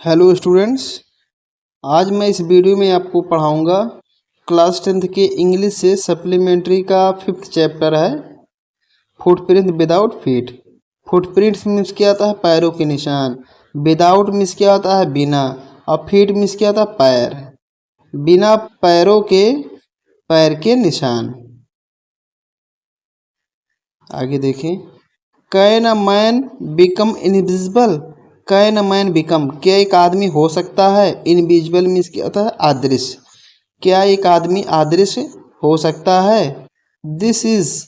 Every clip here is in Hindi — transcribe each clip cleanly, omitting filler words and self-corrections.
हेलो स्टूडेंट्स, आज मैं इस वीडियो में आपको पढ़ाऊंगा क्लास 10th के इंग्लिश से सप्लीमेंट्री का 5th चैप्टर है footprint without feet. Footprints means क्या आता है? पैरों के निशान। विदाउट मीन्स क्या आता है? बिना। और फीट मीन्स क्या आता है? पैर। बिना पैरों के पैर के निशान। आगे देखें। Can a man become invisible? Can a man become, क्या एक आदमी हो सकता है? इनविजिबल मीन्स क्या होता है? अदृश्य। क्या एक आदमी अदृश्य हो सकता है? दिस इज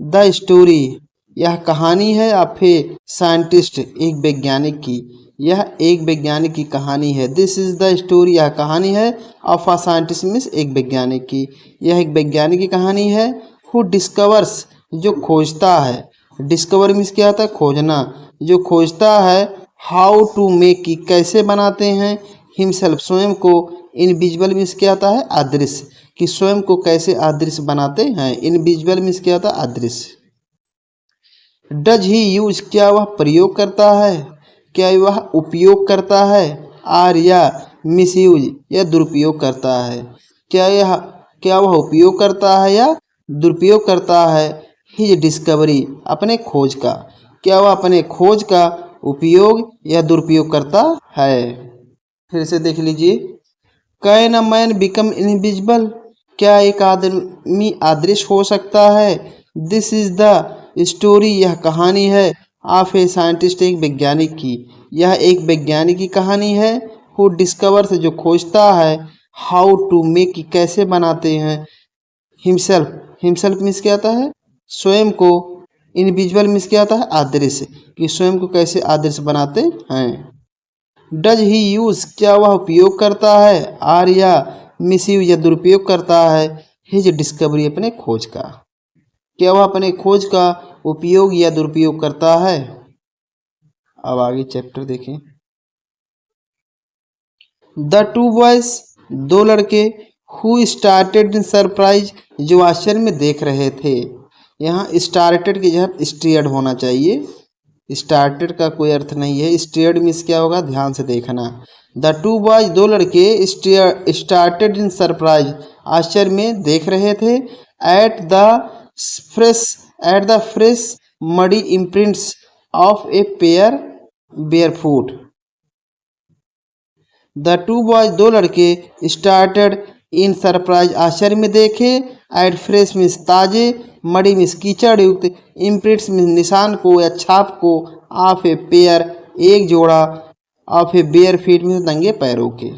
द स्टोरी, यह कहानी है ऑफ ए साइंटिस्ट, एक वैज्ञानिक की। यह एक वैज्ञानिक की कहानी है। दिस इज द स्टोरी, यह कहानी है ऑफ अ साइंटिस्ट मीन्स एक वैज्ञानिक की। यह एक वैज्ञानिक की कहानी है। हु डिस्कवर्स, जो खोजता है। डिस्कवर मीन्स क्या होता है? खोजना। जो खोजता है। हाउ टू मेक, की कैसे बनाते हैं। हिमसेल्फ, स्वयं को। इनविजिबल मीन्स क्या आता है? अदृश्य, कि स्वयं को कैसे अदृश्य बनाते हैं। इनविजिबल मीन्स क्या होता है? अदृश्य। डज ही यूज, क्या वह प्रयोग करता है? क्या वह उपयोग करता है? आर या मिस यूज, या दुरुपयोग करता है। क्या वह उपयोग करता है या दुरुपयोग करता है? हिज डिस्कवरी, अपने खोज का। क्या वह अपने खोज का उपयोग या दुरुपयोग करता है? फिर से देख लीजिए। Can a man become invisible, क्या एक आदमी अदृश्य हो सकता है? दिस इज द स्टोरी, यह कहानी है ऑफ ए साइंटिस्ट, एक वैज्ञानिक की। यह एक वैज्ञानिक की कहानी है। हु डिस्कवर्स, जो खोजता है। हाउ टू मेक, की कैसे बनाते हैं। हिमसेल्फ, हिमसेल्फ मीन्स क्या आता है? स्वयं को। इनविजिबल मीन्स क्या आता है? अदृश्य, कि स्वयं को कैसे अदृश्य बनाते हैं। डज ही यूज, क्या वह उपयोग करता है? आर या मिस यूज, या दुरुपयोग करता है। हिज डिस्कवरी, अपने खोज का। क्या वह अपने खोज का उपयोग या दुरुपयोग करता है? अब आगे चैप्टर देखें। द टू बॉयज, दो लड़के। हु स्टार्टेड इन सरप्राइज, जो आश्चर्य में देख रहे थे। यहाँ स्टार्टेड की जगह स्टीयर्ड होना चाहिए। स्टार्टेड का कोई अर्थ नहीं है। स्टीयर्ड मीन्स क्या होगा? ध्यान से देखना। द टू बॉयज, दो लड़के। स्टार्टेड इन सरप्राइज, आश्चर्य में देख रहे थे। At the fresh at the fresh muddy imprints of a pair barefoot. The two boys, दो लड़के। स्टार्टेड इन सरप्राइज, आश्चर्य में देखे। एट फ्रेश मीन्स ताजे। मड़ी मीन्स कीचड़ युक्त। इम्प्रिंट्स मीन्स निशान को या छाप को। ऑफ ए पेयर, एक जोड़ा। Of A bare feet means नंगे पैरों के।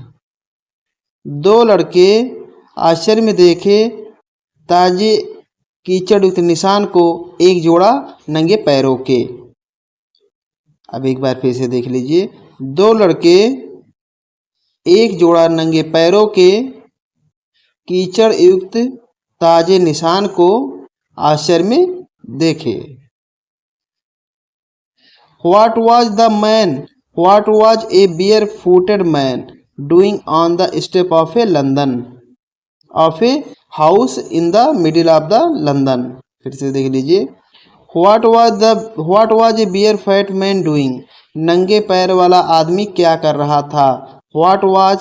दो लड़के आश्चर्य में देखे ताजे कीचड़ युक्त निशान को, एक जोड़ा नंगे पैरों के। अब एक बार फिर से देख लीजिए। दो लड़के एक जोड़ा नंगे पैरों के कीचड़ युक्त ताजे निशान को आश्चर्य में देखे। What was the man? What was a bare-footed man doing on the step of a house in the middle of the London? फिर से देख लीजिए। What was a bare-footed man doing? नंगे पैर वाला आदमी क्या कर रहा था? What was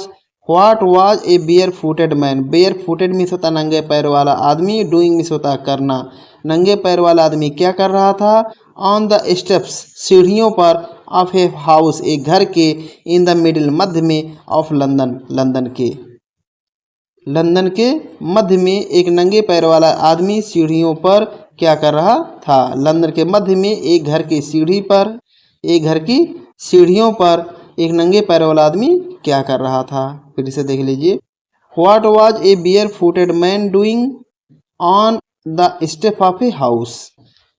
a bare-footed man? bare-footed means होता नंगे पैर वाला आदमी। doing मीन्स होता करना। नंगे पैर वाला आदमी क्या कर रहा था? ऑन द स्टेप्स, सीढ़ियों पर। ऑफ ए हाउस, एक घर के। इन द मिडिल, मध्य में। ऑफ लंदन, लंदन के मध्य में एक नंगे पैर वाला आदमी सीढ़ियों पर क्या कर रहा था? लंदन के मध्य में एक घर की सीढ़ियों पर एक नंगे पैर वाला आदमी क्या कर रहा था? फिर से देख लीजिए। What was a bare footed man doing on the step of a house?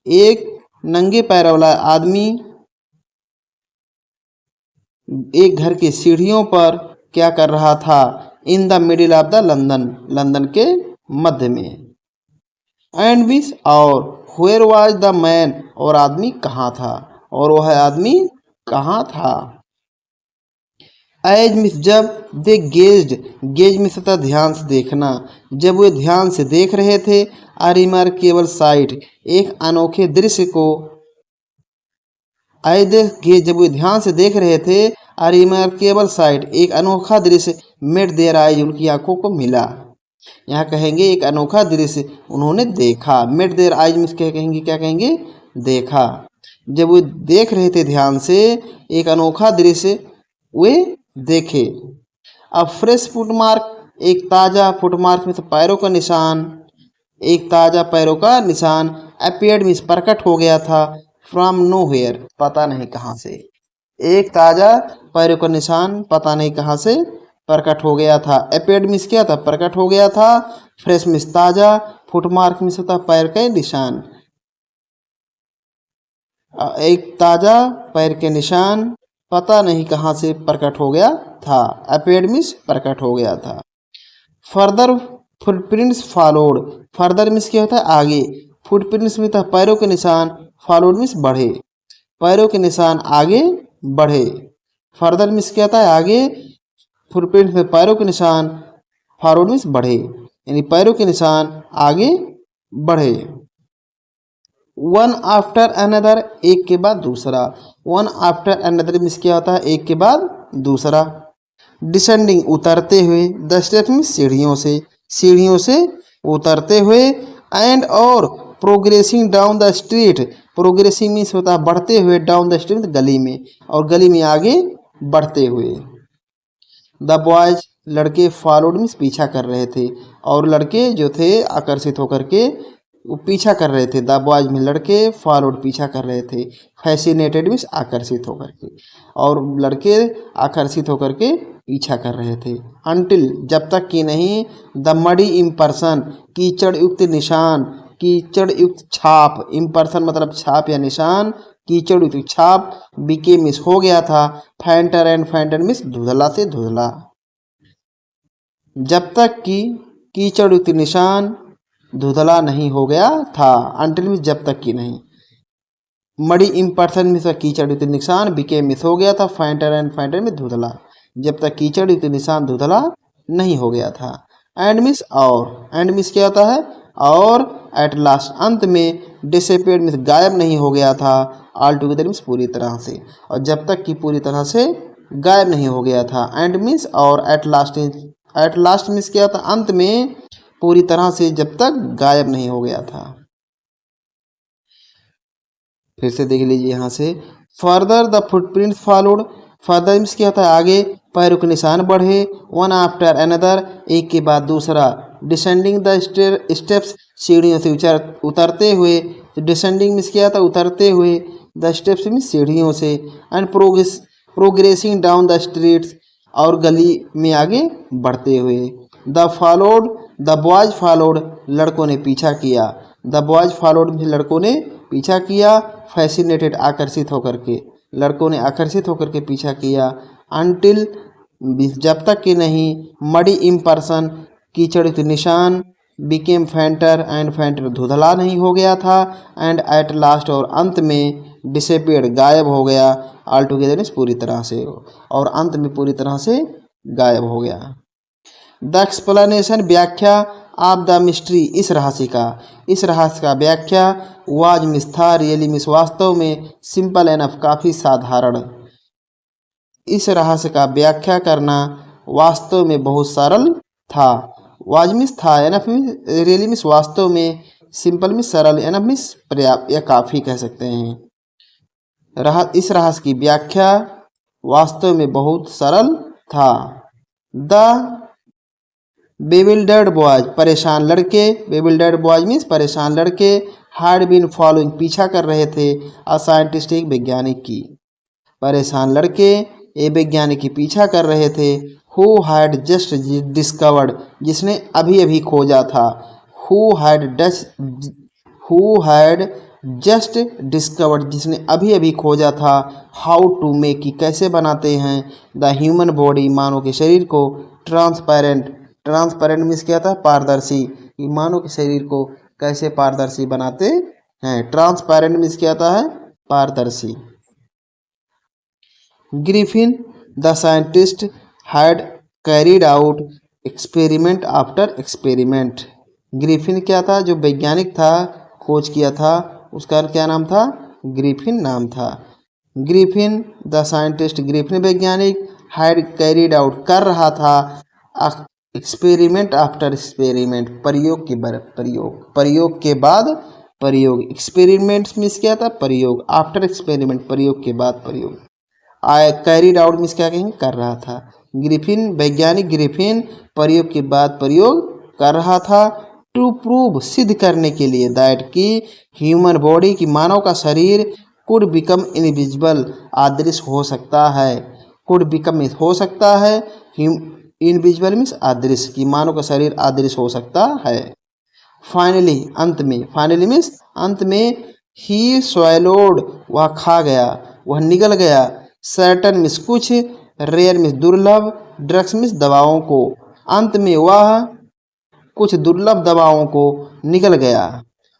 एक नंगे पैर वाला आदमी एक घर की सीढ़ियों पर क्या कर रहा था? In the middle of the London के मध्य में। एंड विच, और वेयर वाज द मैन, और आदमी कहाँ था? और वह आदमी कहाँ था? एज मिस, जब। दे गेज मिस होता ध्यान से देखना। जब वे ध्यान से देख रहे थे। आ रिमार्केबल साइट, एक अनोखे दृश्य को। जब वे ध्यान से देख रहे थे। अ रिमार्केबल साइट, एक अनोखा दृश्य, मेट देयर आइज, उनकी आंखों को मिला। यहाँ कहेंगे एक अनोखा दृश्य उन्होंने देखा। मेट देयर आइज में क्या कहेंगे, क्या कहेंगे, देखा। जब वो देख रहे थे ध्यान से एक अनोखा दृश्य वे देखे। अब फ्रेश फुटमार्क, एक ताज़ा फुटमार्क में तो पैरों का निशान, एक ताज़ा पैरों का निशान, अपीयर्ड मीन्स प्रकट हो गया था, फ्रॉम नो वेयर, पता नहीं कहाँ से। एक ताज़ा पैरों का निशान पता नहीं कहाँ से प्रकट हो गया था। अपीयर्ड मीन्स क्या था, प्रकट हो गया था। फ्रेश मीन्स ताज़ा, फुटमार्क मीन्स होता पैर का निशान। एक ताज़ा पैर के निशान पता नहीं कहाँ से प्रकट हो गया था। अपीयर्ड मीन्स प्रकट हो गया था। Further footprints followed, further means क्या होता है, आगे। फुटप्रिंट्स में था पैरों के निशान, फॉलोड मीन्स बढ़े, पैरों के निशान आगे बढ़े। फर्दर मीन्स क्या था, आगे। फुटप्रिंट में पैरों के निशान, फॉरवर्ड मीन्स बढ़े, यानी पैरों के निशान आगे बढ़े। वन आफ्टर अनदर, एक के बाद दूसरा। वन आफ्टर अनदर मीन्स क्या होता है, एक के बाद दूसरा। डिसेंडिंग, उतरते हुए। द स्टेप्स मीन्स सीढ़ियों से, सीढ़ियों से उतरते हुए। एंड और progressing down the street, progressing means होता है बढ़ते हुए, डाउन द स्ट्रीट गली में, और गली में आगे बढ़ते हुए। द बॉयज, लड़के, फॉलोड मीन्स पीछा कर रहे थे, और लड़के जो थे आकर्षित होकर के वो पीछा कर रहे थे। द बॉयज में लड़के, फॉलोड पीछा कर रहे थे। फैसिनेटेड मीन्स आकर्षित होकर के, और लड़के आकर्षित होकर के पीछा कर रहे थे। अनटिल, जब तक कि नहीं। द मडी इम्पर्सन, कीचड़ युक्त निशान, कीचड़ युक्त छाप। इम्पर्सन मतलब छाप या निशान, कीचड़ युक्त छाप। बीके मिस हो गया था। फैंटर एंड फैंटर मिस धुंधला से धुंधला। जब तक कि कीचड़ युक्त निशान धुंधला नहीं हो गया था। अंटिल मिस जब तक कि नहीं। मड़ी इम्पर्सन मिस कीचड़ युक्त निशान, बीके मिस हो गया था। फैंटर एंड फैंटर में धुंधला, जब तक कीचड़ युक्त निशान धुंधला नहीं हो गया था। एंड मिस और, एंड मिस क्या होता है, और। एट लास्ट, अंत में। डिसअपीयर्ड मीन्स गायब नहीं हो गया था। ऑल टुगेदर मीन्स पूरी तरह से, और जब तक कि पूरी तरह से गायब नहीं हो गया था। एंड मीन्स और, at last, at last means क्या था, अंत में, पूरी तरह से, जब तक गायब नहीं हो गया था। फिर से देख लीजिए यहाँ से। Further the footprint followed, further means क्या था, आगे। पैरों के निशान बढ़े। वन आफ्टर अनदर, एक के बाद दूसरा। डिसेंडिंग द स्टेप्स, सीढ़ियों से उतरते हुए। तो डिसेंडिंग मीन्स क्या था, उतरते हुए। द स्टेप्स मीन्स सीढ़ियों से। And progressing down the streets, और गली में आगे बढ़ते हुए। The followed, the boys followed, लड़कों ने पीछा किया। द बॉयज फॉलोड, लड़कों ने पीछा किया। फैसिनेटेड, आकर्षित होकर के, लड़कों ने आकर्षित होकर के पीछा किया। अनटिल, जब तक कि नहीं। मडी इम्पर्सन, कीचड़ के निशान। बिकेम फैंटर एंड फैंटर, धुंधला नहीं हो गया था। एंड एट लास्ट, और अंत में। डिसअपीयर्ड, गायब हो गया। ऑल टुगेदर मीन्स पूरी तरह से, और अंत में पूरी तरह से गायब हो गया। द एक्सप्लेनेशन, व्याख्या। ऑफ द मिस्ट्री, इस रहस्य का, इस रहस्य का व्याख्या। वाज मिस था, रियली मिस वास्तव में। सिंपल एनफ, काफ़ी साधारण। इस रहस्य का व्याख्या करना वास्तव में बहुत सरल था। वाज मिस था, एनफ मिस, रियली मिस वास्तव में, सिंपल मिस सरल, एनफ मिस पर्याप्त या काफ़ी कह सकते हैं। इस रहस्य की व्याख्या वास्तव में बहुत सरल था। द बेविल्डर्ड बॉयज, परेशान लड़के। बेविल्डर्ड बॉयज मीन्स परेशान लड़के। हैड बीन फॉलोइंग, पीछा कर रहे थे। अ साइंटिस्ट, एक वैज्ञानिक की। परेशान लड़के एक वैज्ञानिक की पीछा कर रहे थे। हु हैड जस्ट डिस्कवर्ड, जिसने अभी अभी खोजा था। हु हैड जस्ट डिस्कवर्ड, जिसने अभी अभी खोजा था। हाउ टू मेक, की कैसे बनाते हैं। द ह्यूमन बॉडी, मानव के शरीर को। ट्रांसपेरेंट, ट्रांसपेरेंट मीन्स क्या था, पारदर्शी, कि मानव के शरीर को कैसे पारदर्शी बनाते हैं। ट्रांसपेरेंट मीन्स क्या था, है पारदर्शी। Griffin, the scientist, had carried out experiment after experiment. Griffin क्या था, जो वैज्ञानिक था, खोज किया था, उसका क्या नाम था, ग्रिफिन नाम था। ग्रिफिन द साइंटिस्ट, ग्रिफिन वैज्ञानिक, हैड कैरिड आउट कर रहा था, एक्सपेरिमेंट आफ्टर एक्सपेरिमेंट, प्रयोग के बाद प्रयोग, प्रयोग के बाद प्रयोग, एक्सपेरिमेंट्स मीन्स क्या था प्रयोग, आफ्टर एक्सपेरिमेंट प्रयोग के बाद प्रयोग, आई कैरिड आउट मीन्स क्या कहेंगे कर रहा था। ग्रिफिन वैज्ञानिक ग्रिफिन प्रयोग के बाद प्रयोग कर रहा था, टू प्रूव सिद्ध करने के लिए, दैट की ह्यूमन बॉडी की मानव का शरीर कुड बिकम इनविजिबल अदृश्य हो सकता है, कुड बिकम हो सकता है, इनविजिबल मीन्स अदृश्य, कि मानव का शरीर अदृश्य हो सकता है। फाइनली अंत में, फाइनली मीन्स अंत में, ही स्वैलोड वह खा गया, वह निगल गया, सर्टन मीन्स कुछ, रेयर मीन्स दुर्लभ, ड्रग्स मीन्स दवाओं को, अंत में वह कुछ दुर्लभ दवाओं को निगल गया,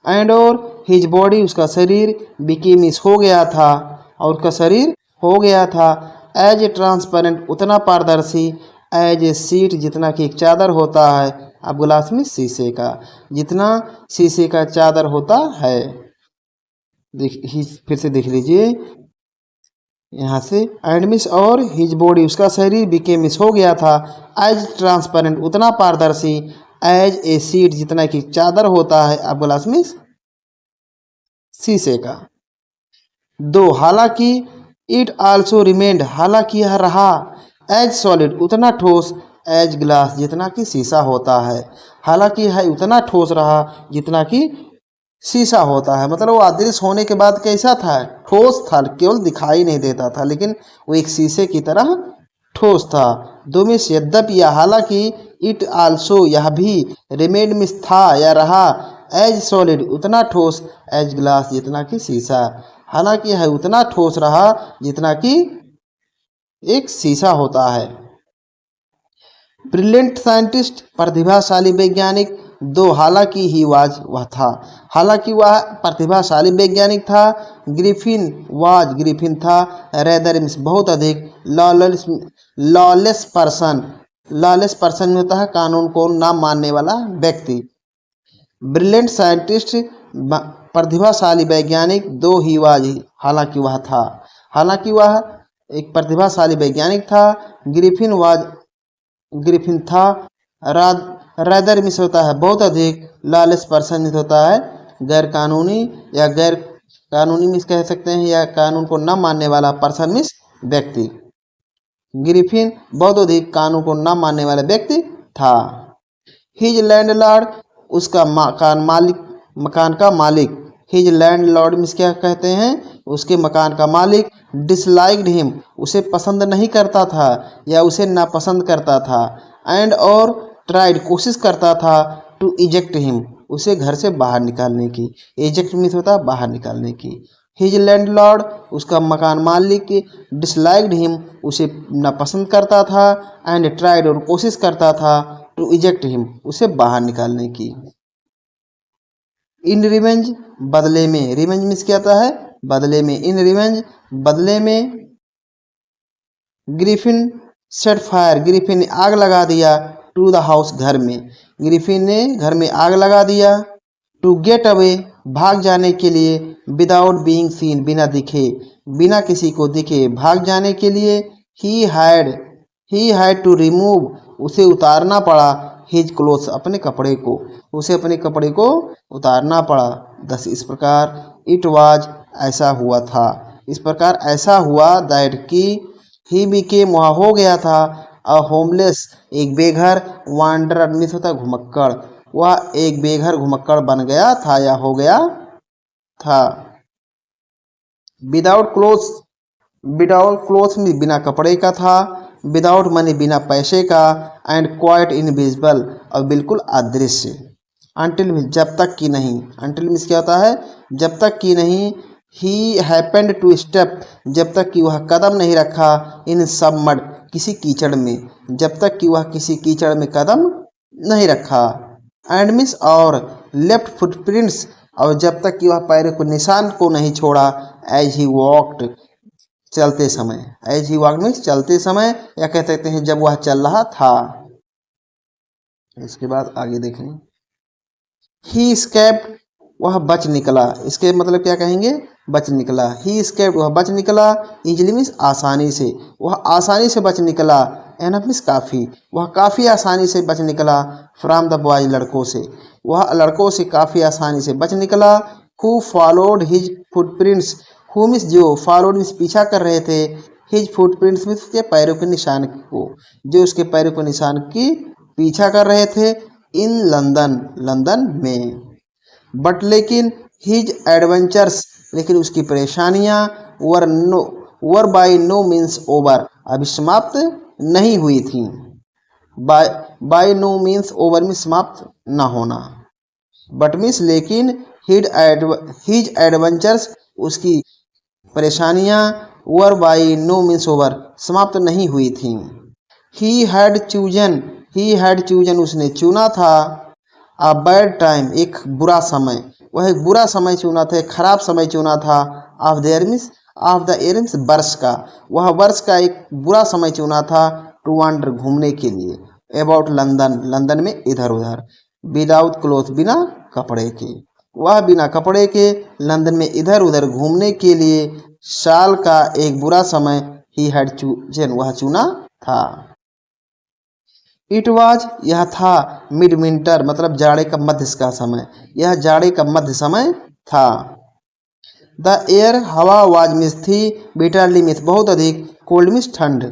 एंड और हिज बॉडी उसका शरीर, बिकेम मीन्स हो गया था, और उसका शरीर हो गया था, एज ए ट्रांसपेरेंट उतना पारदर्शी, एज ए सीट जितना कि एक चादर होता है, अब ग्लास में शीशे का, जितना शीशे का चादर होता है। फिर से देख लीजिए यहाँ से, एंड मिस और हिज बॉडी उसका शरीर, बिके मिस हो गया था, एज ट्रांसपेरेंट उतना पारदर्शी, एज ए सीट जितना कि चादर होता है, अब ग्लास में शीशे का। दो हालांकि, इट आल्सो रिमेंड हालांकि यह रहा, एज सॉलिड उतना ठोस, एज ग्लास जितना कि शीशा होता है, हालांकि यह उतना ठोस रहा जितना कि शीशा होता है, मतलब वो अदृश्य होने के बाद कैसा था ठोस था, केवल दिखाई नहीं देता था, लेकिन वो एक शीशे की तरह ठोस था। दो में यद्यपि या हालांकि, इट आल्सो यह भी, रिमेंड मिस था या रहा, एज सॉलिड उतना ठोस, एज ग्लास जितना कि शीशा, हालांकि यह उतना ठोस रहा जितना कि एक शीशा होता है। ब्रिलियंट साइंटिस्ट प्रतिभाशाली वैज्ञानिक, दो हालांकि ही वाज वह था, हालांकि वह प्रतिभाशाली वैज्ञानिक था, ग्रिफिन वाज ग्रिफिन था, रेदर मीन्स बहुत अधिक, लॉलेस पर्सन, लॉलेस पर्सन होता है कानून को ना मानने वाला व्यक्ति। ब्रिलियंट साइंटिस्ट प्रतिभाशाली वैज्ञानिक, दो ही वाज हालांकि वह था, हालांकि वह एक प्रतिभाशाली वैज्ञानिक था, ग्रिफिन वाज ग्रिफिन था, रादर मिस होता है बहुत अधिक, लॉलेस पर्सन मिस होता है गैर कानूनी या गैर कानूनी मिस कह सकते हैं, या कानून को न मानने वाला, पर्सन मिस व्यक्ति, ग्रिफिन बहुत अधिक कानून को न मानने वाला व्यक्ति था। हिज लैंडलॉर्ड उसका मकान का मालिक, हिज लैंडलॉर्ड मिस क्या कहते हैं उसके मकान का मालिक, डिसलाइक्ड हिम उसे पसंद नहीं करता था या उसे नापसंद करता था, एंड और ट्राइड कोशिश करता था, टू इजेक्ट हिम उसे घर से बाहर निकालने की, इजेक्ट मीन्स होता है बाहर निकालने की। हिज लैंडलॉर्ड उसका मकान मालिक, डिसलाइक्ड हिम उसे नापसंद करता था, एंड ट्राइड और कोशिश करता था, टू इजेक्ट हिम उसे बाहर निकालने की। इन रिवेंज बदले में, रिवेंज मीन्स क्या आता है बदले में, इन रिवेंज बदले में, ग्रिफिन सेट फायर ग्रिफिन ने आग लगा दिया, टू द हाउस घर में, ग्रिफिन ने घर में आग लगा दिया, टू गेट अवे भाग जाने के लिए, विदाउट बीइंग सीन बिना दिखे, बिना किसी को दिखे भाग जाने के लिए, ही हैड टू रिमूव उसे उतारना पड़ा, हिज क्लोथ्स अपने कपड़े को, उसे अपने कपड़े को उतारना पड़ा। दस इस प्रकार, इट वाज ऐसा हुआ था, इस प्रकार ऐसा हुआ, दैट की ही बिकेम वह हो गया था, अ होमलेस एक बेघर, वांडरर मीन्स होता घुमक्कड़, वह एक बेघर घुमक्कड़ बन गया था या हो गया था। विदाउट क्लोथ्स में बिना कपड़े का था, विदाउट मनी बिना पैसे का, एंड क्वाइट इनविजिबल और बिल्कुल अदृश्य, अंटिल मीन्स जब तक कि नहीं, अंटिल मीन्स क्या होता है जब तक कि नहीं, ही हैपेंड टू स्टेप जब तक कि वह कदम नहीं रखा, इन सब मड किसी कीचड़ में, जब तक कि वह किसी कीचड़ में कदम नहीं रखा, एंड मीन्स और लेफ्ट फुटप्रिंट्स और जब तक कि वह पैर को निशान को नहीं छोड़ा, एज ही वॉक्ड चलते समय, एज ही वॉक्ड मीन्स चलते समय, या कह सकते हैं जब वह चल रहा था। इसके बाद आगे देखें, ही स्केप्ड वह बच निकला, इसके मतलब क्या कहेंगे बच निकला। ही स्केप्ड वह बच निकला। इजली मीन्स आसानी से, वह आसानी से बच निकला। एनफ मीन्स काफ़ी, वह काफ़ी आसानी से बच निकला। फ्रॉम द बॉयज लड़कों से, वह लड़कों से काफ़ी आसानी से बच निकला। Who followed his footprints, who means जो, फॉलोड मीन्स पीछा कर रहे थे, हिज फुटप्रिंट्स मीन्स उसके पैरों के निशान को, जो उसके पैरों के निशान की पीछा कर रहे थे। इन लंदन, लंदन में। बट लेकिन हिज एडवेंचर्स, लेकिन उसकी परेशानियां वर बाय नो मीन्स ओवर, अभी समाप्त नहीं हुई थी। बाय नो मीन्स ओवर में समाप्त न होना। बट मीन्स लेकिन, हिज एडवेंचर्स उसकी परेशानियां वर बाय नो मीन्स ओवर समाप्त नहीं हुई थी। ही हैड चूजन उसने चुना था। अ बैड टाइम एक बुरा समय, वह एक बुरा समय चुना था, एक खराब समय चुना था। Of the year means, of the year means वर्ष का, वह वर्ष का एक बुरा समय चुना था। टू वांडर घूमने के लिए। अबाउट लंदन, लंदन में इधर उधर। विदाउट क्लोथ बिना कपड़े के, वह बिना कपड़े के लंदन में इधर उधर घूमने के लिए साल का एक बुरा समय ही हैड चूजन वह चुना था। इट वाज यह था। मिड विंटर मतलब जाड़े का मध्य का समय, यह जाड़े का मध्य समय था। द एयर हवा वाज मिस थी। बिटरली मिस बहुत अधिक, कोल्ड मिस ठंड,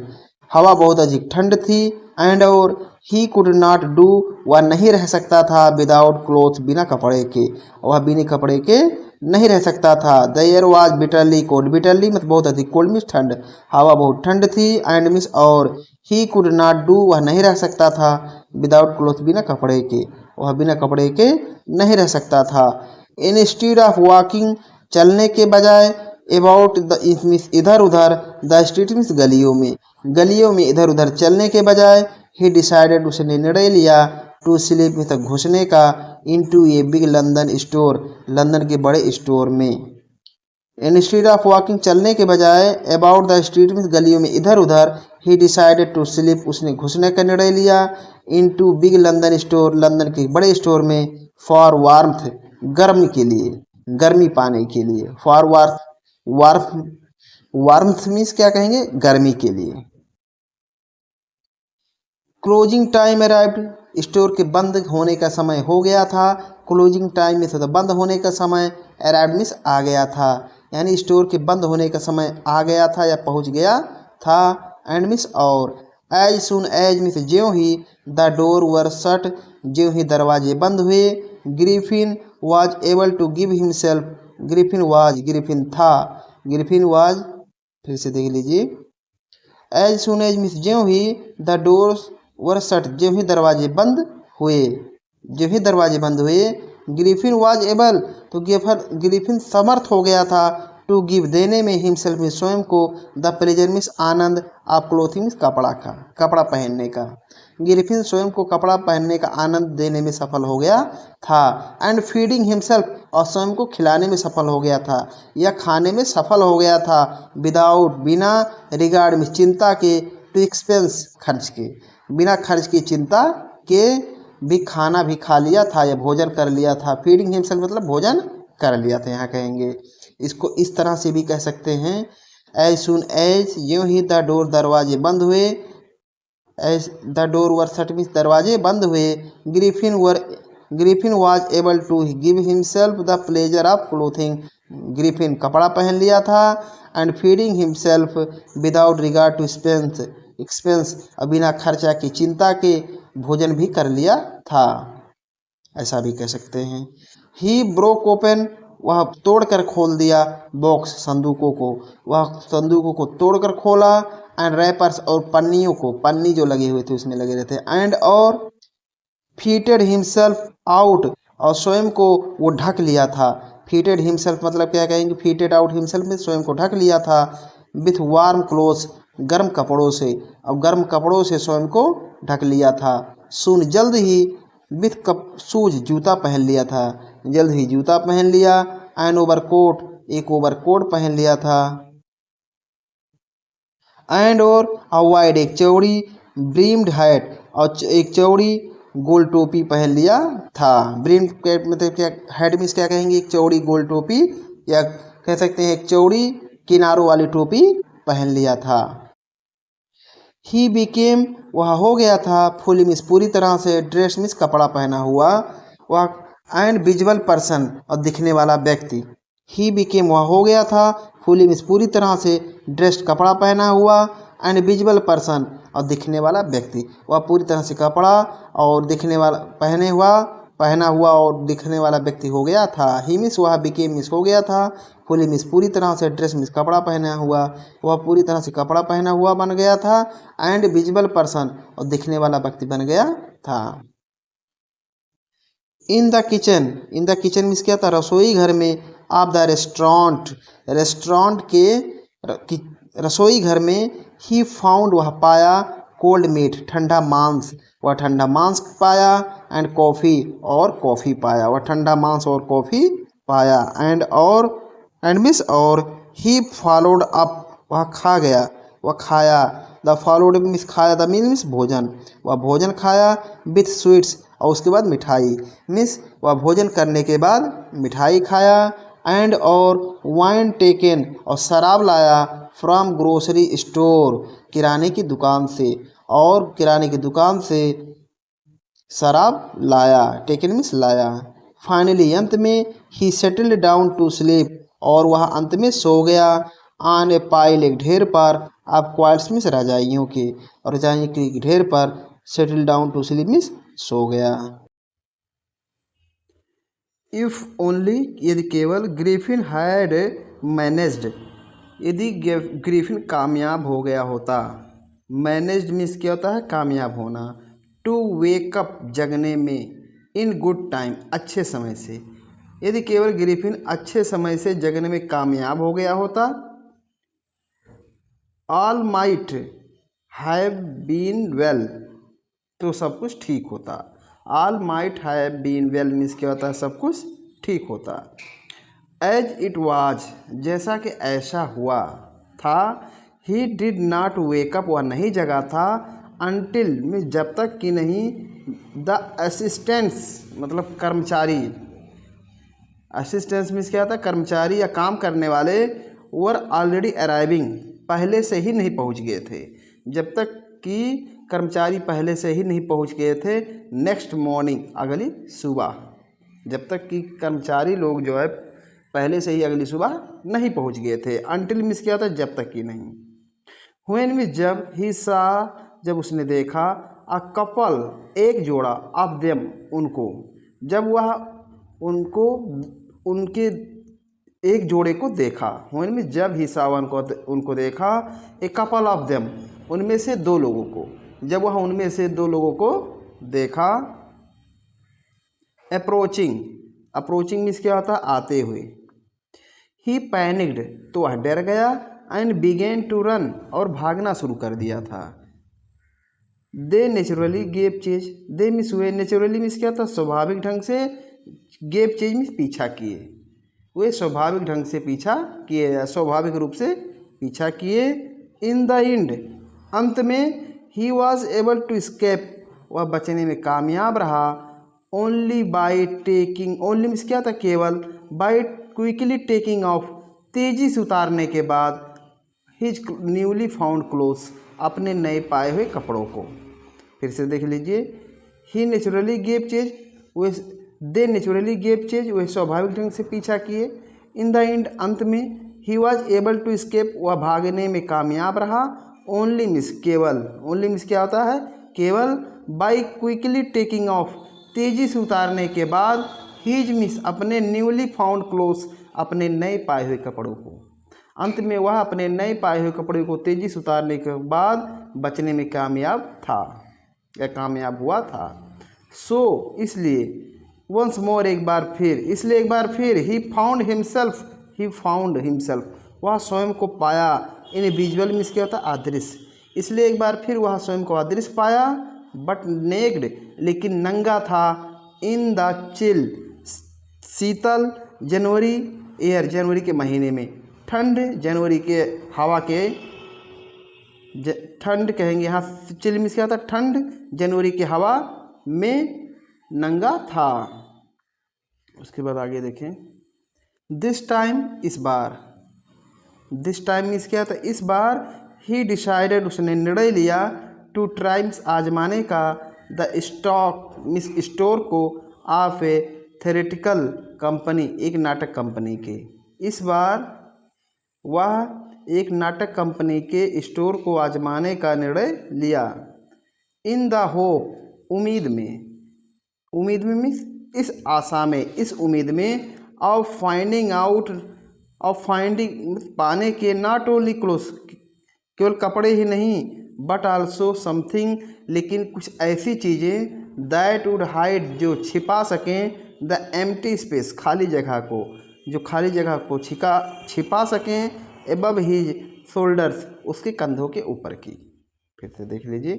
हवा बहुत अधिक ठंड थी। एंड और ही कुड नॉट डू वह नहीं रह सकता था। विदाउट क्लोथ बिना कपड़े के, वह बिना कपड़े के नहीं रह सकता था। The air was bitterly cold, bitterly मतलब बहुत अधिक, कोल्ड मिस ठंड, हवा बहुत ठंड थी। एंड मिस और, ही कुड नॉट डू वह नहीं रह सकता था। विदाउट क्लोथ बिना कपड़े के, वह बिना कपड़े के नहीं रह सकता था। इंस्टीड ऑफ वॉकिंग चलने के बजाय, अबाउट द मीन्स इधर उधर, द स्ट्रीट मीन्स गलियों में, गलियों में इधर उधर चलने के बजाय। ही डिसाइडेड उसने निर्णय लिया। टू स्लीप में तक घुसने का। Into a big London store, London के बड़े स्टोर में। इंस्टीड ऑफ वॉकिंग चलने के बजाय, अबाउट द स्ट्रीट मीन्स गलियों में इधर उधर। ही डिसाइडेड टू स्लीप उसने घुसने का निर्णय लिया। Into big London store, London के बड़े स्टोर में। फॉर वार्मथ गर्म के लिए, गर्मी पाने के लिए। फॉर वार्मथ मीन्स क्या कहेंगे, गर्मी के लिए। क्लोजिंग टाइम अराइव्ड, स्टोर के बंद होने का समय हो गया था। क्लोजिंग टाइम मीन्स बंद होने का समय, अराइव्ड मीन्स आ गया था, यानी स्टोर के बंद होने का समय आ गया था या पहुंच गया था। एंड मीन्स और, एज सुन एज मीन्स ज्यों ही, द डोर वर शट ज्यों ही दरवाजे बंद हुए। Griffin was able to give himself, Griffin was Griffin था, ग्रिफिन वाज, फिर से देख लीजिए। एज सुन एज मीन्स ज्यों ही, द डोर वर शट ज्यों ही दरवाजे बंद हुए, ज्यों ही दरवाजे बंद हुए। ग्रिफिन वाज एबल तो ग्रिफिन समर्थ हो गया था। टू गिव देने में, हिमसेल्फ में स्वयं को। द प्लेजर मीन्स आनंद, आप क्लोथिंग कपड़ा का, कपड़ा पहनने का। ग्रिफिन स्वयं को कपड़ा पहनने का आनंद देने में सफल हो गया था। एंड फीडिंग हिमसेल्फ और स्वयं को खिलाने में सफल हो गया था या खाने में सफल हो गया था। विदाउट बिना, रिगार्ड में चिंता के, टू एक्सपेंस खर्च के, बिना खर्च की चिंता के भी खाना भी खा लिया था या भोजन कर लिया था। फीडिंग हिमसेल्फ मतलब भोजन कर लिया था, यहाँ कहेंगे। इसको इस तरह से भी कह सकते हैं, एज सुन एज यूं ही द डोर दरवाजे बंद हुए, as the door were shut means दरवाजे बंद हुए। Griffin was able to give himself the pleasure of clothing, Griffin कपड़ा पहन लिया था। And feeding himself without regard to expense बिना खर्चा की चिंता के भोजन भी कर लिया था, ऐसा भी कह सकते हैं। ही ब्रोक ओपन वह तोड़कर खोल दिया। बॉक्स संदूकों को, वह संदूकों को तोड़कर खोला। एंड रैपर्स और पन्नियों को, पन्नी जो लगे हुए थे उसमें लगे रहते। एंड और फीटेड हिमसेल्फ आउट और स्वयं को वो ढक लिया था। फीटेड हिमसेल्फ मतलब क्या कहेंगे, फीटेड आउट हिमसेल्फ में स्वयं को ढक लिया था। विथ वार्म क्लोथ्स गर्म कपड़ों से, अब गर्म कपड़ों से स्वयं को ढक लिया था। सुन जल्द ही, विथ शूज जूता पहन लिया था, जल्द ही जूता पहन लिया। एन ओवरकोट एक ओवरकोट पहन लिया था। एंड और अवॉइड एक चौड़ी, ब्रीम्ड हैट और एक चौड़ी गोल टोपी पहन लिया था। ब्रीम्ड कैप मतलब क्या, हैट मीन्स क्या कहेंगे, एक चौड़ी गोल टोपी या कह सकते हैं एक चौड़ी किनारों वाली टोपी पहन लिया था। ही बिकेम वह हो गया था, फुली मीन्स पूरी तरह से, ड्रेस मीन्स कपड़ा पहना हुआ, वह एंड विजुअल पर्सन और दिखने वाला व्यक्ति। ही बिकेम वह हो गया था, फुली मीन्स पूरी तरह से, ड्रेस्ड कपड़ा पहना हुआ, एंड विजुअल पर्सन और दिखने वाला व्यक्ति। वह पूरी तरह से कपड़ा और दिखने वाला पहना हुआ और दिखने वाला व्यक्ति हो गया था। ही मीन्स वह बिकेम मीन्स हो गया था, फुली मीन्स पूरी तरह से, ड्रेस मीन्स कपड़ा पहना हुआ, वह पूरी तरह से कपड़ा पहना हुआ बन गया था, एंड विजुअल पर्सन और दिखने वाला व्यक्ति बन गया था। इन द किचन मीन्स क्या था, रसोई घर में, ऑफ द रेस्टोरेंट के रसोई घर में, ही फाउंड वह पाया, कोल्ड मीट ठंडा मांस, वह ठंडा मांस पाया, एंड कॉफ़ी और कॉफ़ी पाया, वह ठंडा मांस और कॉफ़ी पाया, एंड मिस और ही फॉलोड अप वह खाया, द फॉलोड मिस खाया, द मीन्स भोजन, वह भोजन खाया, विथ स्वीट्स और उसके बाद मिठाई, मिस वह भोजन करने के बाद मिठाई खाया, एंड और वाइन टेकन और शराब लाया, फ्रॉम ग्रोसरी स्टोर किराने की दुकान से, और किराने की दुकान से शराब लाया, टेकन मीन्स लाया। फाइनली अंत में, he settled down to sleep और वह अंत में सो गया, ऑन ए पाइल एक ढेर पर, आप क्वाइल्स मीन्स रजाइयों के, और रजाइयों के ढेर पर, settle down to sleep means सो गया। इफ़ ओनली यदि केवल, ग्रिफिन हैड मैनेज्ड यदि ग्रिफिन कामयाब हो गया होता, मैनेज्ड मीन्स क्या होता है, कामयाब होना, टू वेकअप जगने में, इन गुड टाइम अच्छे समय से, यदि केवल ग्रिफिन अच्छे समय से जगने में कामयाब हो गया होता, all might have been well तो सब कुछ ठीक होता। All might have been well means क्या होता है, सब कुछ ठीक होता। एज इट वाज जैसा कि ऐसा हुआ था, ही डिड नॉट वेकअप वह नहीं जगा था, अनटिल मीन्स जब तक कि नहीं, द असिस्टेंट्स मतलब कर्मचारी, असिस्टेंट्स मीन्स क्या होता है, कर्मचारी या काम करने वाले, वर ऑलरेडी अराइविंग पहले से ही नहीं पहुंच गए थे, जब तक कि कर्मचारी पहले से ही नहीं पहुंच गए थे, नेक्स्ट मॉर्निंग अगली सुबह, जब तक कि कर्मचारी लोग जो है पहले से ही अगली सुबह नहीं पहुंच गए थे। अनटिल मिस क्या होता है, जब तक कि नहीं। व्हेन मिस जब, ही सा जब उसने देखा, अ कपल एक जोड़ा, ऑफ देम उनको, जब वह उनको उनके एक जोड़े को देखा, व्हेन मिस जब ही सा उनको देखा, ए कपल ऑफ देम उनमें से दो लोगों को, जब वह उनमें से दो लोगों को देखा, अप्रोचिंग मीन्स क्या होता है, आते हुए, ही पैनिक्ड तो वह डर गया, एंड बिगेन टू रन और भागना शुरू कर दिया था। They naturally gave chase, they means वे, नेचुरली मीन्स क्या था, स्वाभाविक ढंग से, गेव चेज मीन्स पीछा किए, वे स्वाभाविक ढंग से पीछा किए या स्वाभाविक रूप से पीछा किए। इन द एंड अंत में, he was able to escape वह बचने में कामयाब रहा, only by taking, only means क्या था, केवल, बाई क्विकली टेकिंग ऑफ तेजी से उतारने के बाद, हिज न्यूली फाउंड क्लोथ्स अपने नए पाए हुए कपड़ों को। फिर से देख लीजिए, ही नेचुरली गेव चेज वे, दे नेचुरली गेव चेज वे स्वाभाविक ढंग से पीछा किए। इन द एंड अंत में, he was able to escape वह भागने में कामयाब रहा, ओनली मिस केवल, ओनली मिस क्या होता है, केवल, बाई क्विकली टेकिंग ऑफ तेजी से उतारने के बाद, हीज मिस अपने न्यूली फाउंड क्लोथ्स अपने नए पाए हुए कपड़ों को। अंत में वह अपने नए पाए हुए कपड़ों को तेजी से उतारने के बाद बचने में कामयाब था या कामयाब हुआ था। सो इसलिए, वंस मोर एक बार फिर, इसलिए एक बार फिर, ही फाउंड हिमसेल्फ वह स्वयं को पाया, इन विजुअल मीन्स क्या होता है, अदृश्य, इसलिए एक बार फिर वह स्वयं को अदृश्य पाया, बट नेक्ड लेकिन नंगा था, इन द चिल शीतल जनवरी एयर जनवरी के महीने में, ठंड जनवरी के हवा के, ठंड कहेंगे यहाँ, चिल मीन्स क्या था, ठंड जनवरी की हवा में नंगा था। उसके बाद आगे देखें, दिस टाइम इस बार, दिस टाइम मीन्स क्या था, इस बार। ही डिसाइडेड उसने निर्णय लिया, टू ट्राइम्स आजमाने का, द स्टॉक मीन्स स्टोर को, ऑफ ए थेरेटिकल कंपनी एक नाटक कंपनी के। इस बार वह एक नाटक कंपनी के स्टोर को आजमाने का निर्णय लिया। इन द होप उम्मीद में, उम्मीद में मीन्स इस आशा में, इस उम्मीद में, of finding out, of finding पाने के, नॉट ओनली क्लोथ केवल कपड़े ही नहीं, बट आल्सो समथिंग लेकिन कुछ ऐसी चीज़ें, दैट वुड हाइड जो छिपा सकें, द एम्प्टी स्पेस खाली जगह को, जो खाली जगह को छिपा सकें, एबव हिज शोल्डर्स उसके कंधों के ऊपर की। फिर से देख लीजिए।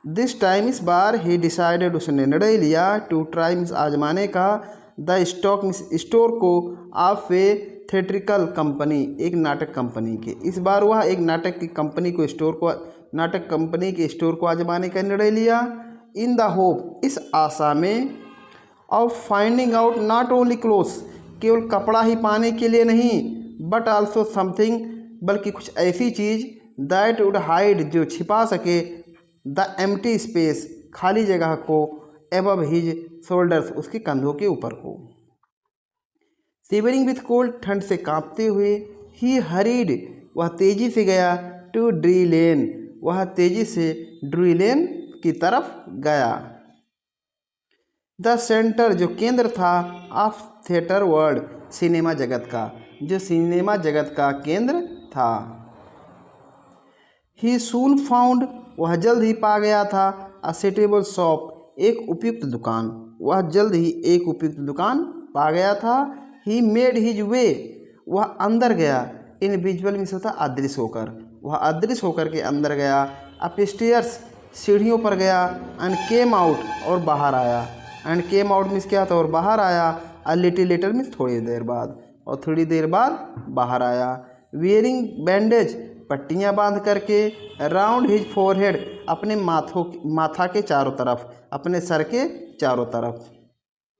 दिस टाइम इस बार, ही डिसाइडेड उसने निर्णय लिया, टू ट्राइम्स आजमाने का, द स्टॉक स्टोर को, ऑफ ए थिएट्रिकल कंपनी एक नाटक कंपनी के। इस बार वह एक नाटक की कंपनी को, स्टोर को, नाटक कंपनी के स्टोर को आजमाने का निर्णय लिया। इन द होप इस आशा में, of finding out not only clothes केवल कपड़ा ही पाने के लिए नहीं, बट आल्सो समथिंग बल्कि कुछ ऐसी चीज़, दैट वुड हाइड जो छिपा सके, द एम्प्टी स्पेस खाली जगह को, एबव हिज शोल्डर्स उसके कंधों के ऊपर को। शिवरिंग विथ कोल्ड ठंड से कांपते हुए, ही हरीड वह तेजी से गया, टू ड्री लेन वह तेजी से ड्री लेन की तरफ गया। द सेंटर जो केंद्र था, ऑफ थिएटर वर्ल्ड सिनेमा जगत का, जो सिनेमा जगत का केंद्र था। ही सून फाउंड वह जल्द ही पा गया था, अ सुटेबल शॉप एक उपयुक्त दुकान, वह जल्द ही एक उपयुक्त दुकान पा गया था। ही मेड हिज वे वह अंदर गया, इनविजुअल मीन्स होता अदृश्य होकर, वह अदृश्य होकर के अंदर गया। अपस्टेयर्स सीढ़ियों पर गया, एंड केम आउट और बाहर आया, एंड केम आउट मीन्स क्या था और बाहर आया, अ लिटिल लेटर मीन्स थोड़ी देर बाद, और थोड़ी देर बाद बाहर आया। वियरिंग बैंडेज पट्टियाँ बांध करके, राउंड हिज फोरहेड अपने माथा के चारों तरफ, अपने सर के चारों तरफ।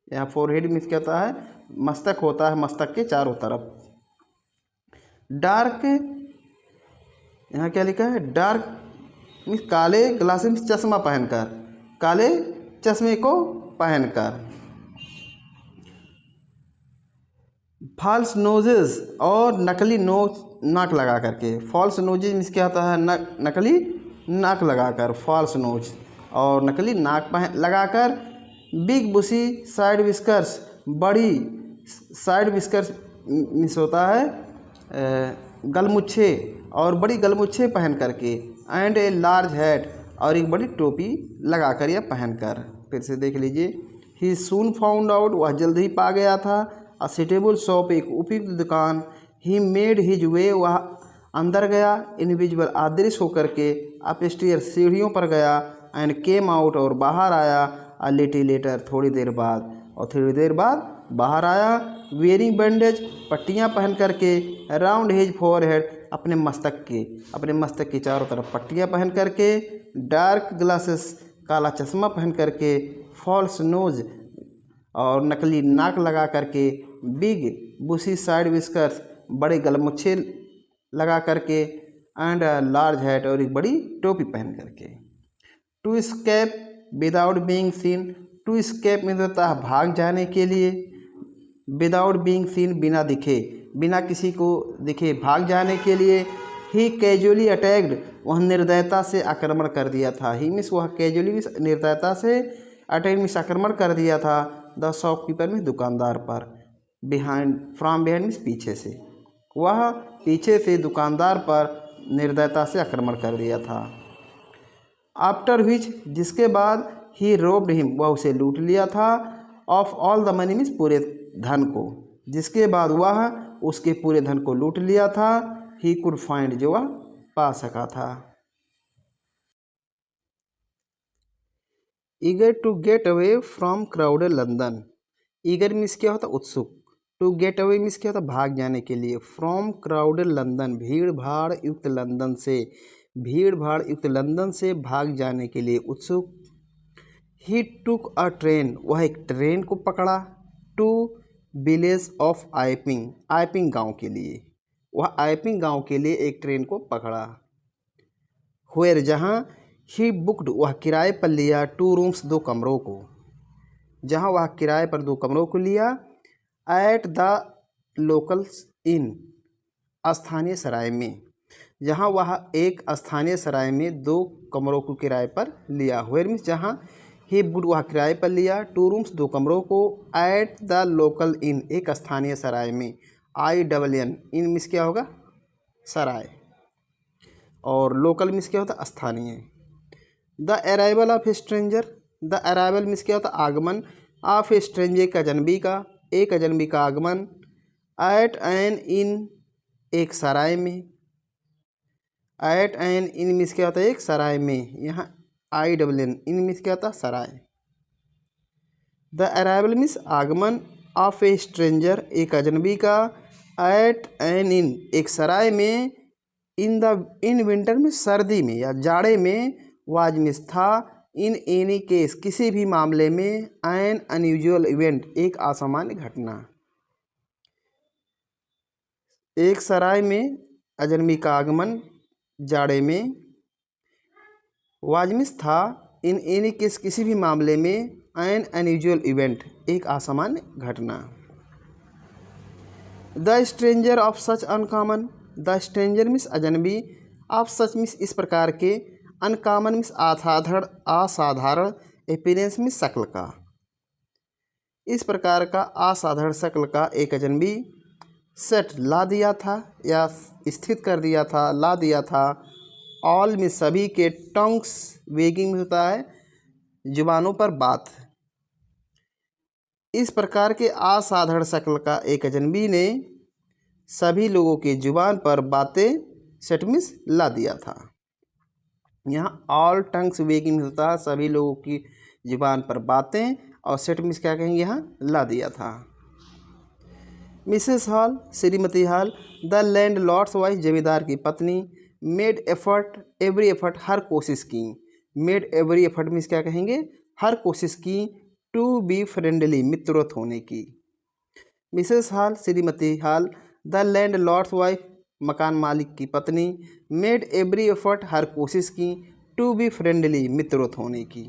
यहाँ फोरहेड मीन्स क्या होता है, मस्तक होता है, मस्तक के चारों तरफ। डार्क यहाँ क्या लिखा है, डार्क मीन्स काले ग्लासेस मीन्स चश्मा पहनकर, काले चश्मे को पहनकर। फॉल्स नोजेस और नकली नाक लगा करके, फॉल्स नोजेज मीन्स क्या होता है, नकली नाक लगाकर, फॉल्स नोज और नकली नाक लगाकर। बिग बुशी साइड विस्कर्स बड़ी साइड विस्कर्स मीन्स होता है गलमुच्छे, और बड़ी गलमुच्छे पहन करके, एंड ए लार्ज हैट और एक बड़ी टोपी लगाकर या पहनकर। फिर से देख लीजिए। ही सून फाउंड आउट वह जल्द ही पा गया था, अ सुटेबल शॉप एक उपयुक्त दुकान। ही मेड हिज वे वह अंदर गया, इनविजिबल अदृश्य होकर के, अपस्टेयर सीढ़ियों पर गया, एंड केम आउट और बाहर आया, अ लिटिल लेटर थोड़ी देर बाद, और थोड़ी देर बाद बाहर आया। वेयरिंग बैंडेज पट्टियाँ पहन करके, राउंड हिज फोरहेड अपने मस्तक के चारों तरफ पट्टियाँ पहन करके, डार्क ग्लासेस काला चश्मा पहन करके, फॉल्स नोज और नकली नाक लगा करके, बिग बुशी साइड विस्कर्स बड़े गलमुच्छे लगा करके, एंड लार्ज हैट और एक बड़ी टोपी पहन करके। To escape without being seen, to escape में होता है भाग जाने के लिए, विदाउट बीइंग सीन बिना दिखे, बिना किसी को दिखे भाग जाने के लिए। ही कैजुअली अटैक्ड वह निर्दयता से आक्रमण कर दिया था, ही मीन्स वह कैजुअली निर्दयता से अटैक मीन्स आक्रमण कर दिया था, द शॉपकीपर में दुकानदार पर, बिहाइंड फ्रॉम बिहाइंड मीन्स पीछे से, वह पीछे से दुकानदार पर निर्दयता से आक्रमण कर दिया था। आफ्टर विच जिसके बाद, ही रोब्ड हिम वह उसे लूट लिया था, of all the money means पूरे धन को, जिसके बाद वह उसके पूरे धन को लूट लिया था। ही कुड फाइंड जो वह पा सका था। Eager to get away from crowded London, eager means क्या होता उत्सुक, टू गेट अवे मीन्स क्या होता भाग जाने के लिए, फ्रॉम क्राउडेड लंदन भीड़ भाड़ युक्त लंदन से, भीड़ भाड़ युक्त लंदन से भाग जाने के लिए उत्सुक। ही टुक अ ट्रेन वह एक ट्रेन को पकड़ा, टू विलेज ऑफ आइपिंग, आइपिंग गांव के लिए। वह आइपिंग गांव के लिए एक ट्रेन को पकड़ा। हुएर जहाँ ही बुकड, वह किराए पर लिया 2 रूम्स 2 कमरों को, जहाँ वह किराए पर 2 कमरों को लिया। एट द लोकल्स इन, स्थानीय सराय में, जहाँ वह एक स्थानीय सराय में 2 कमरों को किराए पर लिया। हुएर मीन्स जहाँ, ही बुकड वह किराए पर लिया 2 रूम्स 2 कमरों को। एट द लोकल इन, एक स्थानीय सराय में। INN, इन मीन्स क्या होगा, सराय, और लोकल मीन्स क्या होता, स्थानीय। The arrival of stranger, the arrival means क्या होता, आगमन। ऑफ स्ट्रेंजर, एक अजनबी का, एक अजनबी का आगमन। एट एन इन, एक सराय में। एट एन इन मीन्स क्या होता है, एक सराय में। यहाँ INN, इन मीन्स क्या होता है, सराय। द अराइवल मीन्स आगमन। ऑफ ए स्ट्रेंजर, एक अजनबी का। एट एन इन, एक सराय में। इन विंटर में, सर्दी में या जाड़े में। वाज मीन्स था। इन एनी केस, किसी भी मामले में। एन अनयूजुअल इवेंट, एक असामान्य घटना। एक सराय में अजनबी का आगमन, जाड़े में। वाज मीन्स था। इन एनी केस, किसी भी मामले में। एन अनयूजुअल इवेंट, एक असामान्य घटना। The stranger of such uncommon, the stranger means अजनबी। ऑफ सच मीन्स इस प्रकार के। अनकॉमन मीन्स असाधारण। अपीयरेंस मीन्स शक्ल का। इस प्रकार का असाधारण शक्ल का एक अजनबी। सेट, ला दिया था या स्थित कर दिया था, ला दिया था। ऑल में सभी के। टंग्स, वेगिंग में होता है जुबानों पर बात। इस प्रकार के असाधारण शक्ल का एक अजनबी ने सभी लोगों के जुबान पर बातें, सेट मीन्स ला दिया था। यहाँ ऑल टंग्स वेगिंग में होता है सभी लोगों की जुबान पर बातें, और सेट मीन्स क्या कहेंगे, यहाँ ला दिया था। मिसेस हॉल, श्रीमती Hall. The landlord's wife, जमींदार की पत्नी। मेड एफर्ट, एवरी एफर्ट, हर कोशिश की। मेड एवरी एफर्ट मीन्स क्या कहेंगे, हर कोशिश की। टू बी फ्रेंडली, मित्रवत होने की। मिसेस हॉल, श्रीमती Hall. The landlord's wife, मकान मालिक की पत्नी। मेड एवरी एफर्ट, हर कोशिश की। टू बी फ्रेंडली, मित्रवत होने की।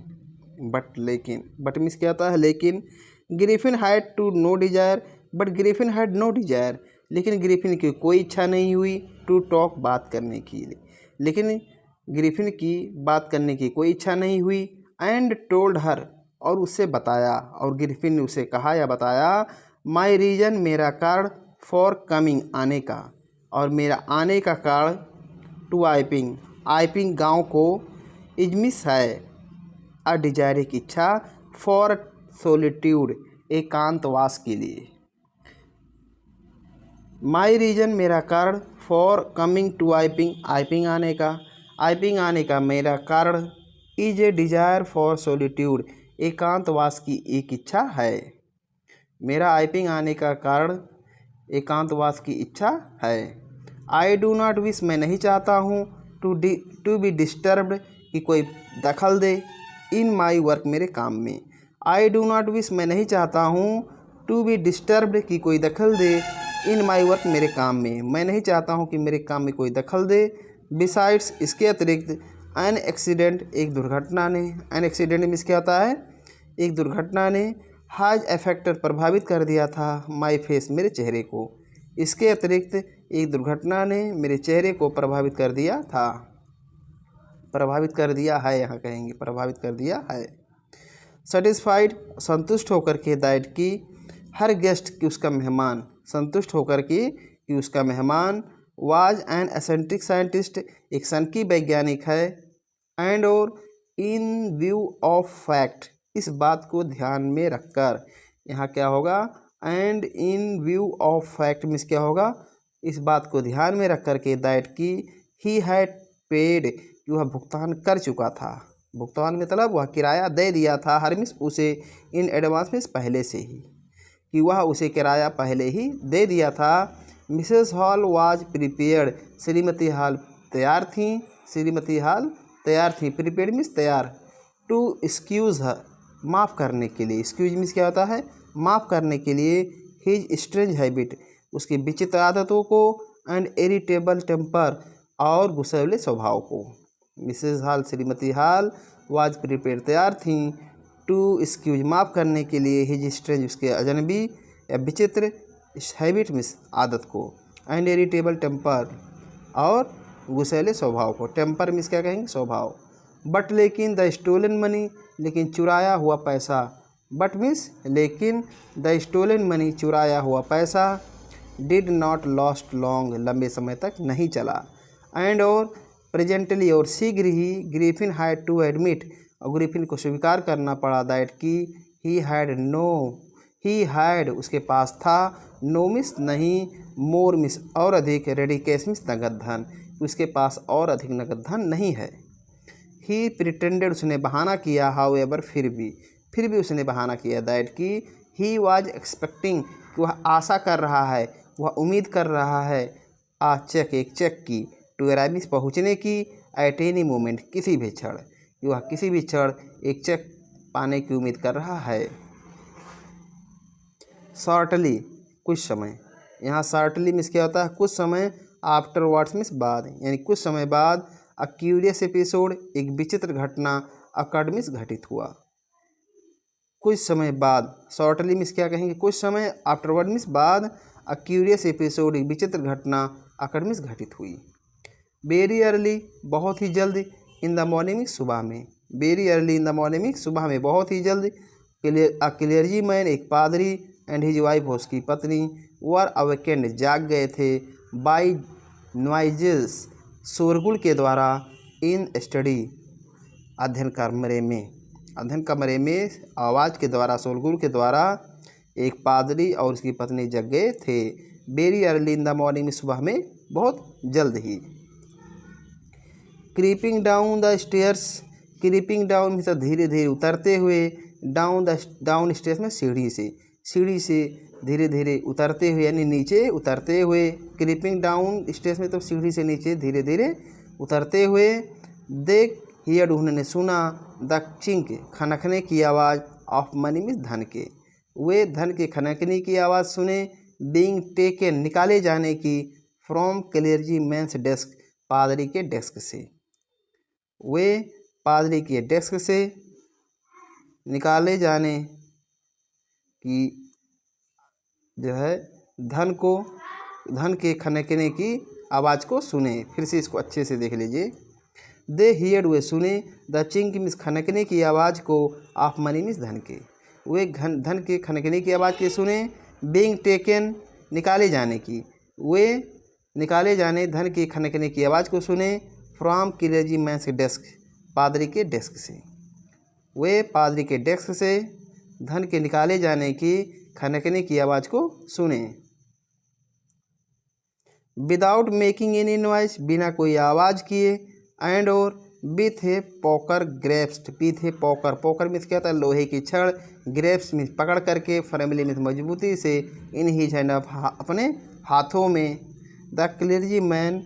बट, लेकिन, बट मीन्स क्या होता है, लेकिन। Griffin had to no desire, but Griffin had no desire, लेकिन ग्रिफिन की कोई इच्छा नहीं हुई। टू टॉक, बात करने की, लेकिन ग्रिफिन की बात करने की कोई इच्छा नहीं हुई। एंड टोल्ड हर, और उससे बताया, और ग्रिफिन ने उसे कहा या बताया। माई रीजन, मेरा कारण। फॉर कमिंग, आने का, और मेरा आने का कारण। टू आइपिंग, आइपिंग गांव को। इजमिस है, अ डिजायर, एक इच्छा। फॉर सोलिट्यूड, एकांतवास के लिए। माई रीजन, मेरा कारण। फॉर कमिंग टू आइपिंग, आइपिंग आने का, आइपिंग आने का मेरा कारण। Is a desire for solitude, एकांतवास की एक इच्छा है। मेरा आइपिंग आने का कारण एकांतवास की इच्छा है। आई डू नॉट विश, मैं नहीं चाहता हूँ। टू बी डिस्टर्ब्ड, कि कोई दखल दे। इन माई वर्क, मेरे काम में। आई डू नॉट विश, मैं नहीं चाहता हूँ। टू बी डिस्टर्ब्ड, कि कोई दखल दे। इन माई वर्क, मेरे काम में। मैं नहीं चाहता हूँ कि मेरे काम में कोई दखल दे। बिसाइड्स, इसके अतिरिक्त। एन एक्सीडेंट, एक दुर्घटना ने। एन एक्सीडेंट मीन्स क्या होता है, एक दुर्घटना ने। हाज अफेक्टेड, प्रभावित कर दिया था। माई फेस, मेरे चेहरे को। इसके अतिरिक्त एक दुर्घटना ने मेरे चेहरे को प्रभावित कर दिया था। प्रभावित कर दिया है, यहाँ कहेंगे प्रभावित कर दिया है। सेटिस्फाइड, संतुष्ट होकर के। दैट, की। हर गेस्ट, की उसका मेहमान। संतुष्ट होकर के, कि उसका मेहमान। वाज एन एसेंट्रिक साइंटिस्ट, एक सनकी वैज्ञानिक है। एंड, और। इन व्यू ऑफ फैक्ट, इस बात को ध्यान में रखकर। यहाँ क्या होगा, and in view of fact means क्या होगा, इस बात को ध्यान में रख कर के। दैट, की। ही हैड पेड, कि वह भुगतान कर चुका था। भुगतान मतलब वह किराया दे दिया था। हर मीन्स उसे। इन एडवांस मीन्स पहले से ही, कि वह उसे किराया पहले ही दे दिया था। Mrs hall was prepared, Shrimati hall तैयार थी। श्रीमती हॉल तैयार थी। प्रिपेयर्ड मीन्स तैयार। टू एक्सक्यूज़ हर, माफ़ करने के लिए। एक्सक्यूज मीन्स क्या होता है, माफ़ करने के लिए। हिज स्ट्रेंज हैबिट, उसकी विचित्र आदतों को, एंड इरिटेबल टेम्पर, और गुस्सैले स्वभाव को। मिसेस हॉल, श्रीमती हॉल, वाज प्रिपेयर, तैयार थी, टू एक्सक्यूज, माफ़ करने के लिए, हिज स्ट्रेंज, उसके अजनबी या विचित्र, हैबिट मिस, आदत को, एंड इरिटेबल टेम्पर, और गुस्सैले स्वभाव को। टेम्पर मिस क्या कहेंगे, स्वभाव। बट लेकिन द स्टोलन मनी, लेकिन चुराया हुआ पैसा, बट मिस लेकिन, द स्टोलन मनी, चुराया हुआ पैसा, डिड नॉट लास्ट लॉन्ग, लंबे समय तक नहीं चला, एंड और प्रेजेंटली, और शीघ्र ही, ग्रिफिन हैड टू एडमिट, और ग्रिफिन को स्वीकार करना पड़ा, दैट कि ही हैड, उसके पास था, नो मिस नहीं, मोर मिस, और अधिक, रेडी कैश मिस, नगद धन, उसके पास और अधिक नगद धन नहीं है। ही प्रिटेंडेड, उसने बहाना किया, हाउएवर, फिर भी उसने बहाना किया, दैट कि ही वाज एक्सपेक्टिंग, कि वह आशा कर रहा है, वह उम्मीद कर रहा है, एक चेक की, टू अराइव, पहुँचने की, एट एनी मोमेंट, किसी भी क्षण, कि वह किसी भी क्षण एक चेक पाने की उम्मीद कर रहा है। शॉर्टली, कुछ समय, यहाँ शॉर्टली मिस क्या होता है, कुछ समय, आफ्टर वर्ड्स मिस बाद, यानी कुछ समय बाद, अ क्यूरियस एपिसोड, एक विचित्र घटना, अकर्ड मिस घटित हुआ। कुछ समय बाद, शॉर्टली मिस क्या कहेंगे, कुछ समय, आफ्टरवर्ड मिस बाद, अ क्यूरियस एपिसोड, एक विचित्र घटना, अकर्ड मिस घटित हुई। वेरी अर्ली, बहुत ही जल्द, इन द मॉर्निंग, सुबह में, very early in the morning, सुबह में, बहुत ही जल्द, क्लेयर्जी मैन, एक पादरी, एंड हिज वाइफ, उसकी पत्नी, वर अवेकेंड, जाग गए थे, बाई नॉइजेस, शोरगुल के द्वारा, इन स्टडी, अध्ययन कमरे में आवाज़ के द्वारा, शोरगुल के द्वारा, एक पादरी और उसकी पत्नी जग गए थे। Very early in the morning में, सुबह में, बहुत जल्द ही। Creeping down the stairs, creeping down में धीरे धीरे उतरते हुए, डाउन स्टेयर्स में सीढ़ी से धीरे धीरे उतरते हुए, यानी नीचे उतरते हुए। क्रीपिंग डाउन स्टेयर्स में तो सीढ़ी से नीचे धीरे धीरे उतरते हुए। देख हियर्ड, उन्होंने सुना, द चिंक, खनकने की आवाज़, ऑफ मनी में, धन के, वे धन के खनकने की आवाज़ सुने। बीइंग टेकन, निकाले जाने की, फ्रॉम क्लेयर्जी मैंस डेस्क, पादरी के डेस्क से, वे पादरी के डेस्क से निकाले जाने की, जो है, धन के खनकने की आवाज़ को सुने। फिर से इसको अच्छे से देख लीजिए। दे हियर्ड, वे सुने, द चिंक मिस, खनकने की आवाज़ को, ऑफ मनी मिस, धन के, वे धन के खनकने की आवाज़ के सुने। बीइंग टेकन, निकाले जाने की, वे निकाले जाने धन के खनकने की आवाज़ को सुने। फ्रॉम क्लेयर्जी मैंस डेस्क, पादरी के डेस्क से, वे पादरी के डेस्क से धन के निकाले जाने की, खनकने की आवाज़ को सुने। विदाउट मेकिंग एनी नॉइज, बिना कोई आवाज़ किए। एंड और with a poker grasped, with a poker, poker means क्या था, लोहे की छड़, ग्रेप्स मीन्स पकड़ करके, फर्मली मीन्स मजबूती से, इन ही हैंड, अपने हाथों में। द क्लेयर्जी मैन,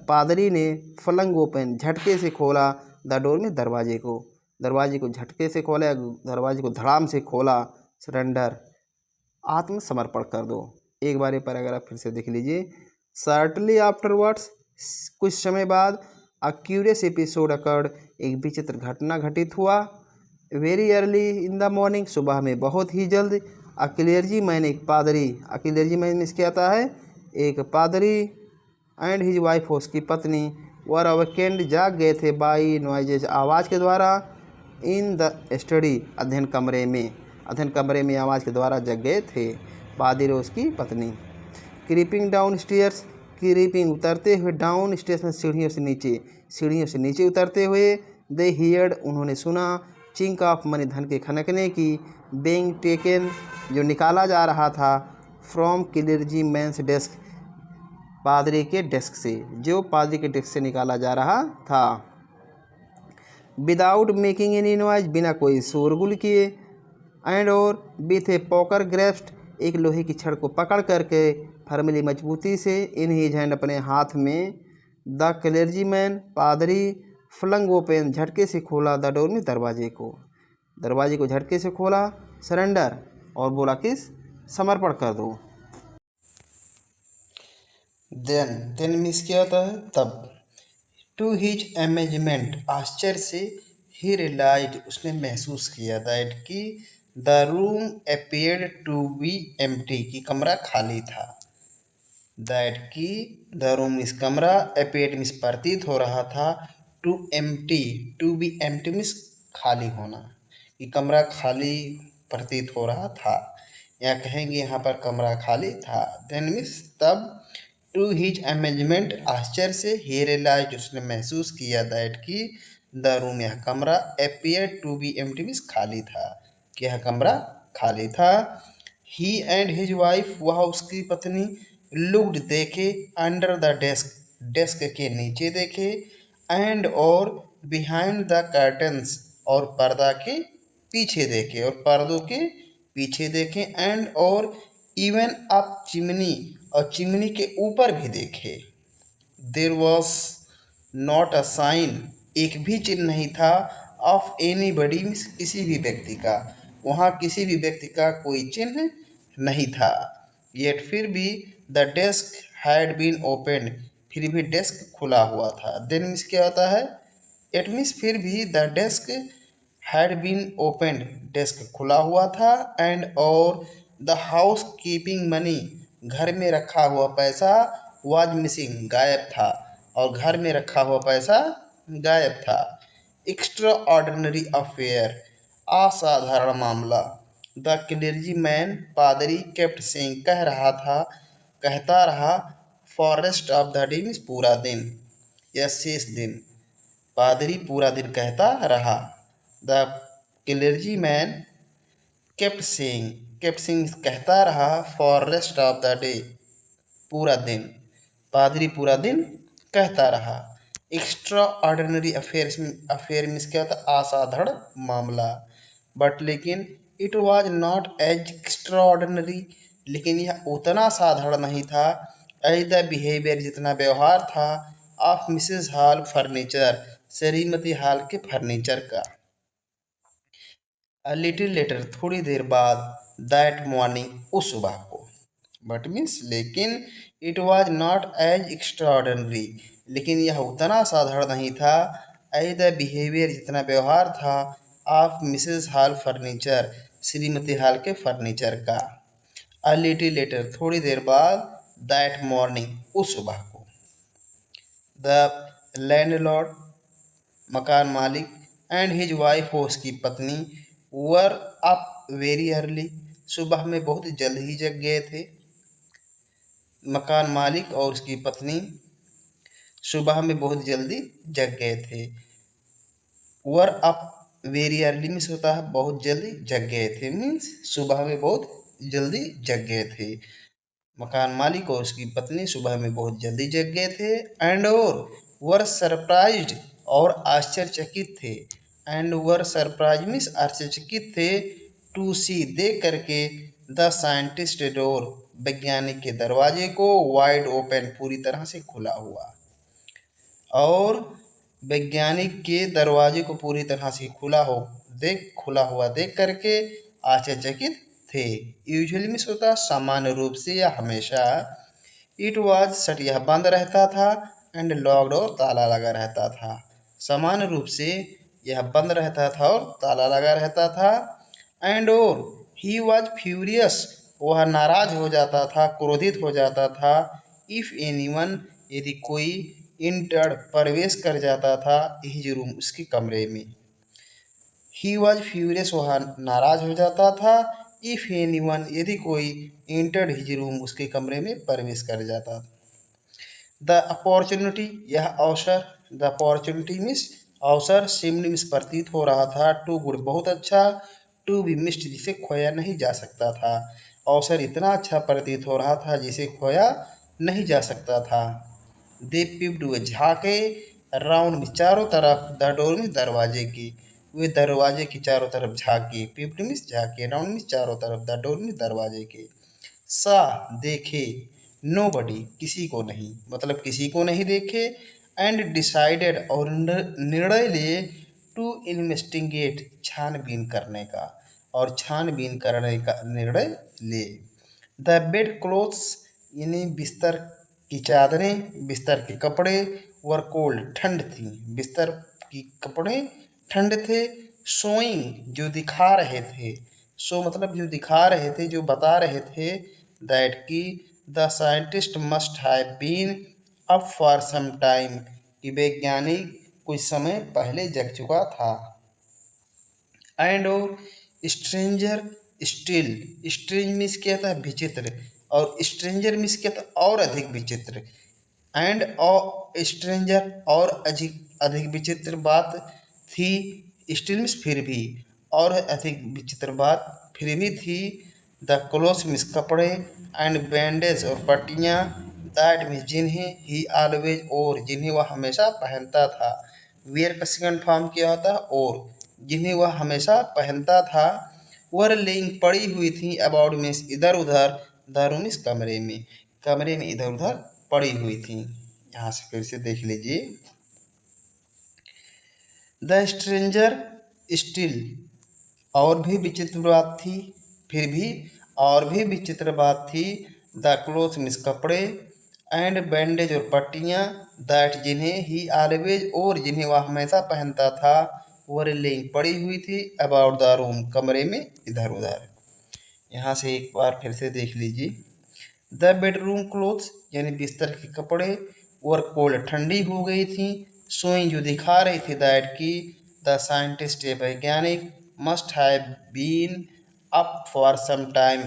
पादरी ने, फ्लंग ओपन, झटके से खोला, द डोर में, दरवाजे को झटके से खोला, दरवाजे को धड़ाम से खोला। सरेंडर, आत्मसमर्पण कर दो। एक बार ये पैराग्राफ फिर से देख लीजिए। शॉर्टली आफ्टरवर्ड्स, कुछ समय बाद, अ क्यूरियस एपिसोड अकर्ड, एक विचित्र घटना घटित हुआ। Very early in the morning, सुबह में, बहुत ही जल्द। अ क्लेयर्जी मैन, एक पादरी, अ क्लेयर्जी मैन मीन्स क्या आता है, एक पादरी, एंड हिज वाइफ, उसकी पत्नी, वर अवेकेंड, जाग गए थे, बाई नॉइजेज, आवाज़ के द्वारा, इन द स्टडी, अध्ययन कमरे में आवाज़ के द्वारा जग गए थे, पादरी और उसकी पत्नी। क्रीपिंग डाउन स्टेयर्स, क्रीपिंग, उतरते हुए, डाउन स्टेयर्स में, सीढ़ियों से नीचे उतरते हुए। दे हियर्ड, उन्होंने सुना, चिंक ऑफ मनी, धन के खनकने की। बीइंग टेकन, जो निकाला जा रहा था, फ्रॉम क्लेयर्जी मैंस डेस्क, पादरी के डेस्क से, जो पादरी के डेस्क से निकाला जा रहा था। विदाउट मेकिंग एनी नॉइज, बिना कोई शोरगुल किए। एंड और विथ ए पॉकर ग्रेप्स्ड, एक लोहे की छड़ को पकड़ करके, फर्मली, मजबूती से। इन हिज हैंड, अपने हाथ में। द क्लेयर्जी मैन, पादरी, फ्लंग ओपन, झटके से खोला, द डोर में, दरवाजे को झटके से खोला। सरेंडर, और बोला किस, समर्पण कर दो। देन मीन्स क्या होता है? तब। टू हिज अमेजमेंट, आश्चर्य से, ही रियलाइज्ड, उसने महसूस किया, दैट कि the room appeared to be empty, कि कमरा खाली था। दैट कि द रूम इस कमरा, अपीयर्ड मीन्स प्रतीत हो रहा था, to empty, to be empty means खाली होना, कि कमरा खाली प्रतीत हो रहा था, या कहेंगे यहाँ पर कमरा खाली था। देन मीन्स तब, टू हिज अमेजमेंट, आश्चर्य से, ही रियलाइज्ड, उसने महसूस किया, दैट कि द रूम, यह कमरा, appear to be empty means खाली था, कि यह कमरा खाली था। ही एंड हिज वाइफ, वह उसकी पत्नी, लुक्ड देखे, अंडर द डेस्क, डेस्क के नीचे देखे, एंड और, बिहाइंड द कर्टन्स, और पर्दा के पीछे देखे, और पर्दों के पीछे देखे, एंड और, इवन अप चिमनी, और चिमनी के ऊपर भी देखे। There was not a sign, एक भी चिन्ह नहीं था, ऑफ एनी बडी, किसी भी व्यक्ति का, वहाँ किसी भी व्यक्ति का कोई चिन्ह नहीं था। येट फिर भी, the desk had been opened, फिर भी डेस्क खुला हुआ था। देन मीन्स क्या होता है? इट मीन्स फिर भी the desk had been opened, desk खुला हुआ था, एंड और, द हाउस कीपिंग मनी, घर में रखा हुआ पैसा, वाज मिसिंग, गायब था, और घर में रखा हुआ पैसा गायब था। एक्स्ट्रा ऑर्डिनरी अफेयर, असाधारण मामला। द क्लेर्जी मैन, पादरी, केप्ट सिंह, कह रहा था, कहता रहा, for rest of the day means पूरा दिन, या शेष दिन, पादरी पूरा दिन कहता रहा। The clergyman kept sing, kept sing कहता रहा, for rest of the day, पूरा दिन, पादरी पूरा दिन कहता रहा। Extraordinary affairs, affair means क्या होता है? असाधारण मामला। बट लेकिन, it was not as extraordinary, लेकिन यह उतना साधारण नहीं था, एज द बिहेवियर, जितना व्यवहार था, of Mrs hall furniture, Shrimati hall के फर्नीचर का। अ लिटिल लेटर, थोड़ी देर बाद, दैट मॉर्निंग, उस सुबह को। बट मीन्स लेकिन, it was not as extraordinary, लेकिन यह उतना साधारण नहीं था, एज द बिहेवियर, जितना व्यवहार था, of Mrs hall furniture, Shrimati hall के फर्नीचर का। अ लिटिल लेटर, थोड़ी देर बाद, दैट मॉर्निंग, उस सुबह को। द लैंडलॉर्ड, मकान मालिक, एंड हिज वाइफ, हो उसकी पत्नी, वर अप वेरी अर्ली, सुबह में बहुत जल्द ही जग गए थे। मकान मालिक और उसकी पत्नी सुबह में बहुत जल्दी जग गए थे। वर अप वेरी अर्ली मीन्स होता है बहुत जल्दी जग गए थे, मीन्स सुबह में बहुत जल्दी जग गए थे। मकान मालिक और उसकी पत्नी सुबह में बहुत जल्दी जग गए थे। एंड और, वर सरप्राइज्ड, और आश्चर्यचकित थे। एंड वर सरप्राइज मीन्स आश्चर्यचकित थे, टू सी, देख करके, द साइंटिस्ट डोर, वैज्ञानिक के दरवाजे को, वाइड ओपन, पूरी तरह से खुला हुआ, और वैज्ञानिक के दरवाजे को पूरी तरह से खुला हुआ देख करके आश्चर्यचकित थे। यूजुअली मीन्स होता है सामान्य रूप से या हमेशा। इट वाज शट, यह बंद रहता था, एंड लॉक्ड, और ताला लगा रहता था। सामान्य रूप से यह बंद रहता था और ताला लगा रहता था। एंड और, ही वॉज फ्यूरियस, वह नाराज हो जाता था, क्रोधित हो जाता था, इफ़ एनीवन, यदि कोई, इंटर, प्रवेश कर जाता था, हिज रूम, उसके कमरे में। ही वॉज फ्यूरियस, वह नाराज हो जाता था, इफ़ एनीवन, यदि कोई, इंटर्ड हिज रूम, उसके कमरे में प्रवेश कर जाता था। द अपॉर्चुनिटी, यह अवसर, द अपॉर्चुनिटी मीन्स अवसर, सिम्ड मीन्स प्रतीत हो रहा था, टू गुड, बहुत अच्छा, टू बी मिस्ड, जिसे खोया नहीं जा सकता था। अवसर इतना अच्छा प्रतीत हो रहा था जिसे खोया नहीं जा सकता था। दे पिप्ड, वे झाँके, राउंड में चारों तरफ, द डोर में दरवाजे की, वे दरवाजे की चारों तरफ झाँके, पिप्ड मीन्स झाँके, राउंड मीन्स चारों तरफ, द डोर में दरवाजे के। सा, देखे, नो बडी, किसी को नहीं, मतलब किसी को नहीं देखे। एंड डिसाइडेड, और निर्णय लिए, टू इन्वेस्टिगेट, छानबीन करने का, और छानबीन करने का निर्णय लिए। द बेड क्लोथ्स यानी बिस्तर की चादरें, बिस्तर के कपड़े, वर कोल्ड ठंड थी, बिस्तर की कपड़े ठंड थे। शोइंग जो दिखा रहे थे, शो मतलब जो दिखा रहे थे, जो बता रहे थे, दैट की the scientist must have been up for some time कि वैज्ञानिक कुछ समय पहले जग चुका था। एंड और स्ट्रेंजर स्टिल, स्ट्रेंज मीन्स क्या था विचित्र, और स्ट्रेंजर मीन्स क्या था और अधिक विचित्र। एंड और स्ट्रेंजर और अधिक अधिक विचित्र बात थी, स्टिल मीन्स फिर भी, और अधिक विचित्र बात फिर भी थी। द क्लोथ्स मीन्स कपड़े, एंड बैंडेज और पट्टियाँ, दैट मीन्स जिन्हें ही ऑलवेज और जिन्हें वह हमेशा पहनता था। वेयर का सेकंड फॉर्म क्या होता है और, जिन्हें वह हमेशा पहनता था। वर लेइंग पड़ी हुई थी, अबाउट मीन्स इधर उधर, द रूम मीन्स कमरे में, कमरे में इधर उधर पड़ी हुई थी। यहाँ से फिर से देख लीजिए। द स्ट्रेंजर स्टिल, और भी विचित्र बात थी, फिर भी और भी विचित्र बात थी। द क्लोथ मीन्स कपड़े, एंड बैंडेज और पट्टियाँ, दैट जिन्हें ही ऑलवेज और जिन्हें वह हमेशा पहनता था। वर लेइंग पड़ी हुई थी, अबाउट द रूम कमरे में इधर उधर। यहाँ से एक बार फिर से देख लीजिए। द बेडरूम क्लोथ्स यानी बिस्तर के कपड़े, वर कोल्ड ठंडी हो गई थी। सोइंग जो दिखा रही थी, दैट की द साइंटिस्ट वैज्ञानिक must have been up for some time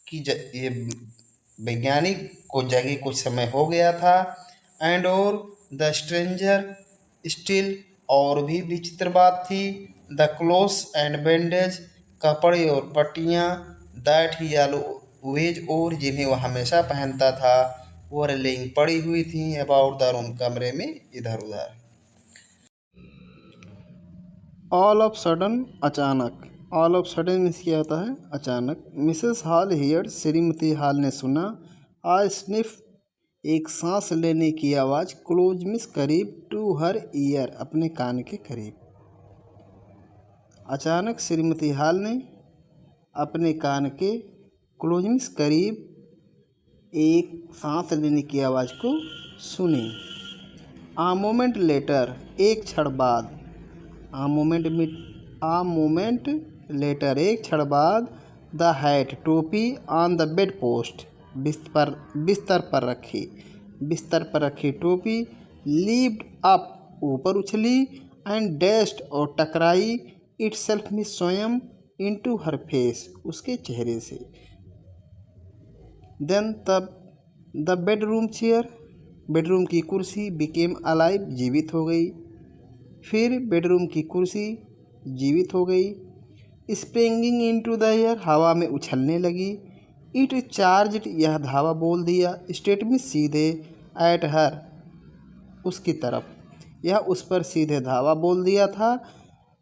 कि ये वैज्ञानिक को जगे कुछ समय हो गया था। एंड और द स्ट्रेंजर स्टिल, और भी विचित्र बात थी। द क्लोथ्स एंड बैंडेज, कपड़े और पट्टियाँ, दैट ही ऑलवेज और जिन्हें वह हमेशा पहनता था। वो लेइंग पड़ी हुई थी, अबाउट द रूम कमरे में इधर उधर। ऑल ऑफ सडन अचानक, ऑल ऑफ सडन मीन्स क्या होता है अचानक। Mrs hall here, Shrimati hall ने सुना। आई स्निफ, एक सांस लेने की आवाज़। क्लोज मीन्स करीब, टू हर ईयर, अपने कान के करीब। अचानक श्रीमती हॉल ने अपने कान के, क्लोज मीन्स करीब, एक सांस लेने की आवाज़ को सुनी। आ मोमेंट लेटर, एक क्षण बाद। आ मोमेंट लेटर, एक क्षण बाद। द हैट, टोपी, ऑन द बेड पोस्ट, बिस्तर पर रखी, बिस्तर पर रखी टोपी। लीव्ड अप, ऊपर उछली। एंड डैश्ड, और टकराई। इटसेल्फ में स्वयं। इनटू हर फेस, उसके चेहरे से। देन तब द बेडरूम चेयर, बेडरूम की कुर्सी। बिकेम अलाइव, जीवित हो गई। फिर बेडरूम की कुर्सी जीवित हो गई। स्प्रिंगिंग इनटू द एयर, हवा में उछलने लगी। इट चार्ज्ड, यह धावा बोल दिया। स्ट्रेट में सीधे। एट हर, उसकी तरफ, यह उस पर सीधे धावा बोल दिया था।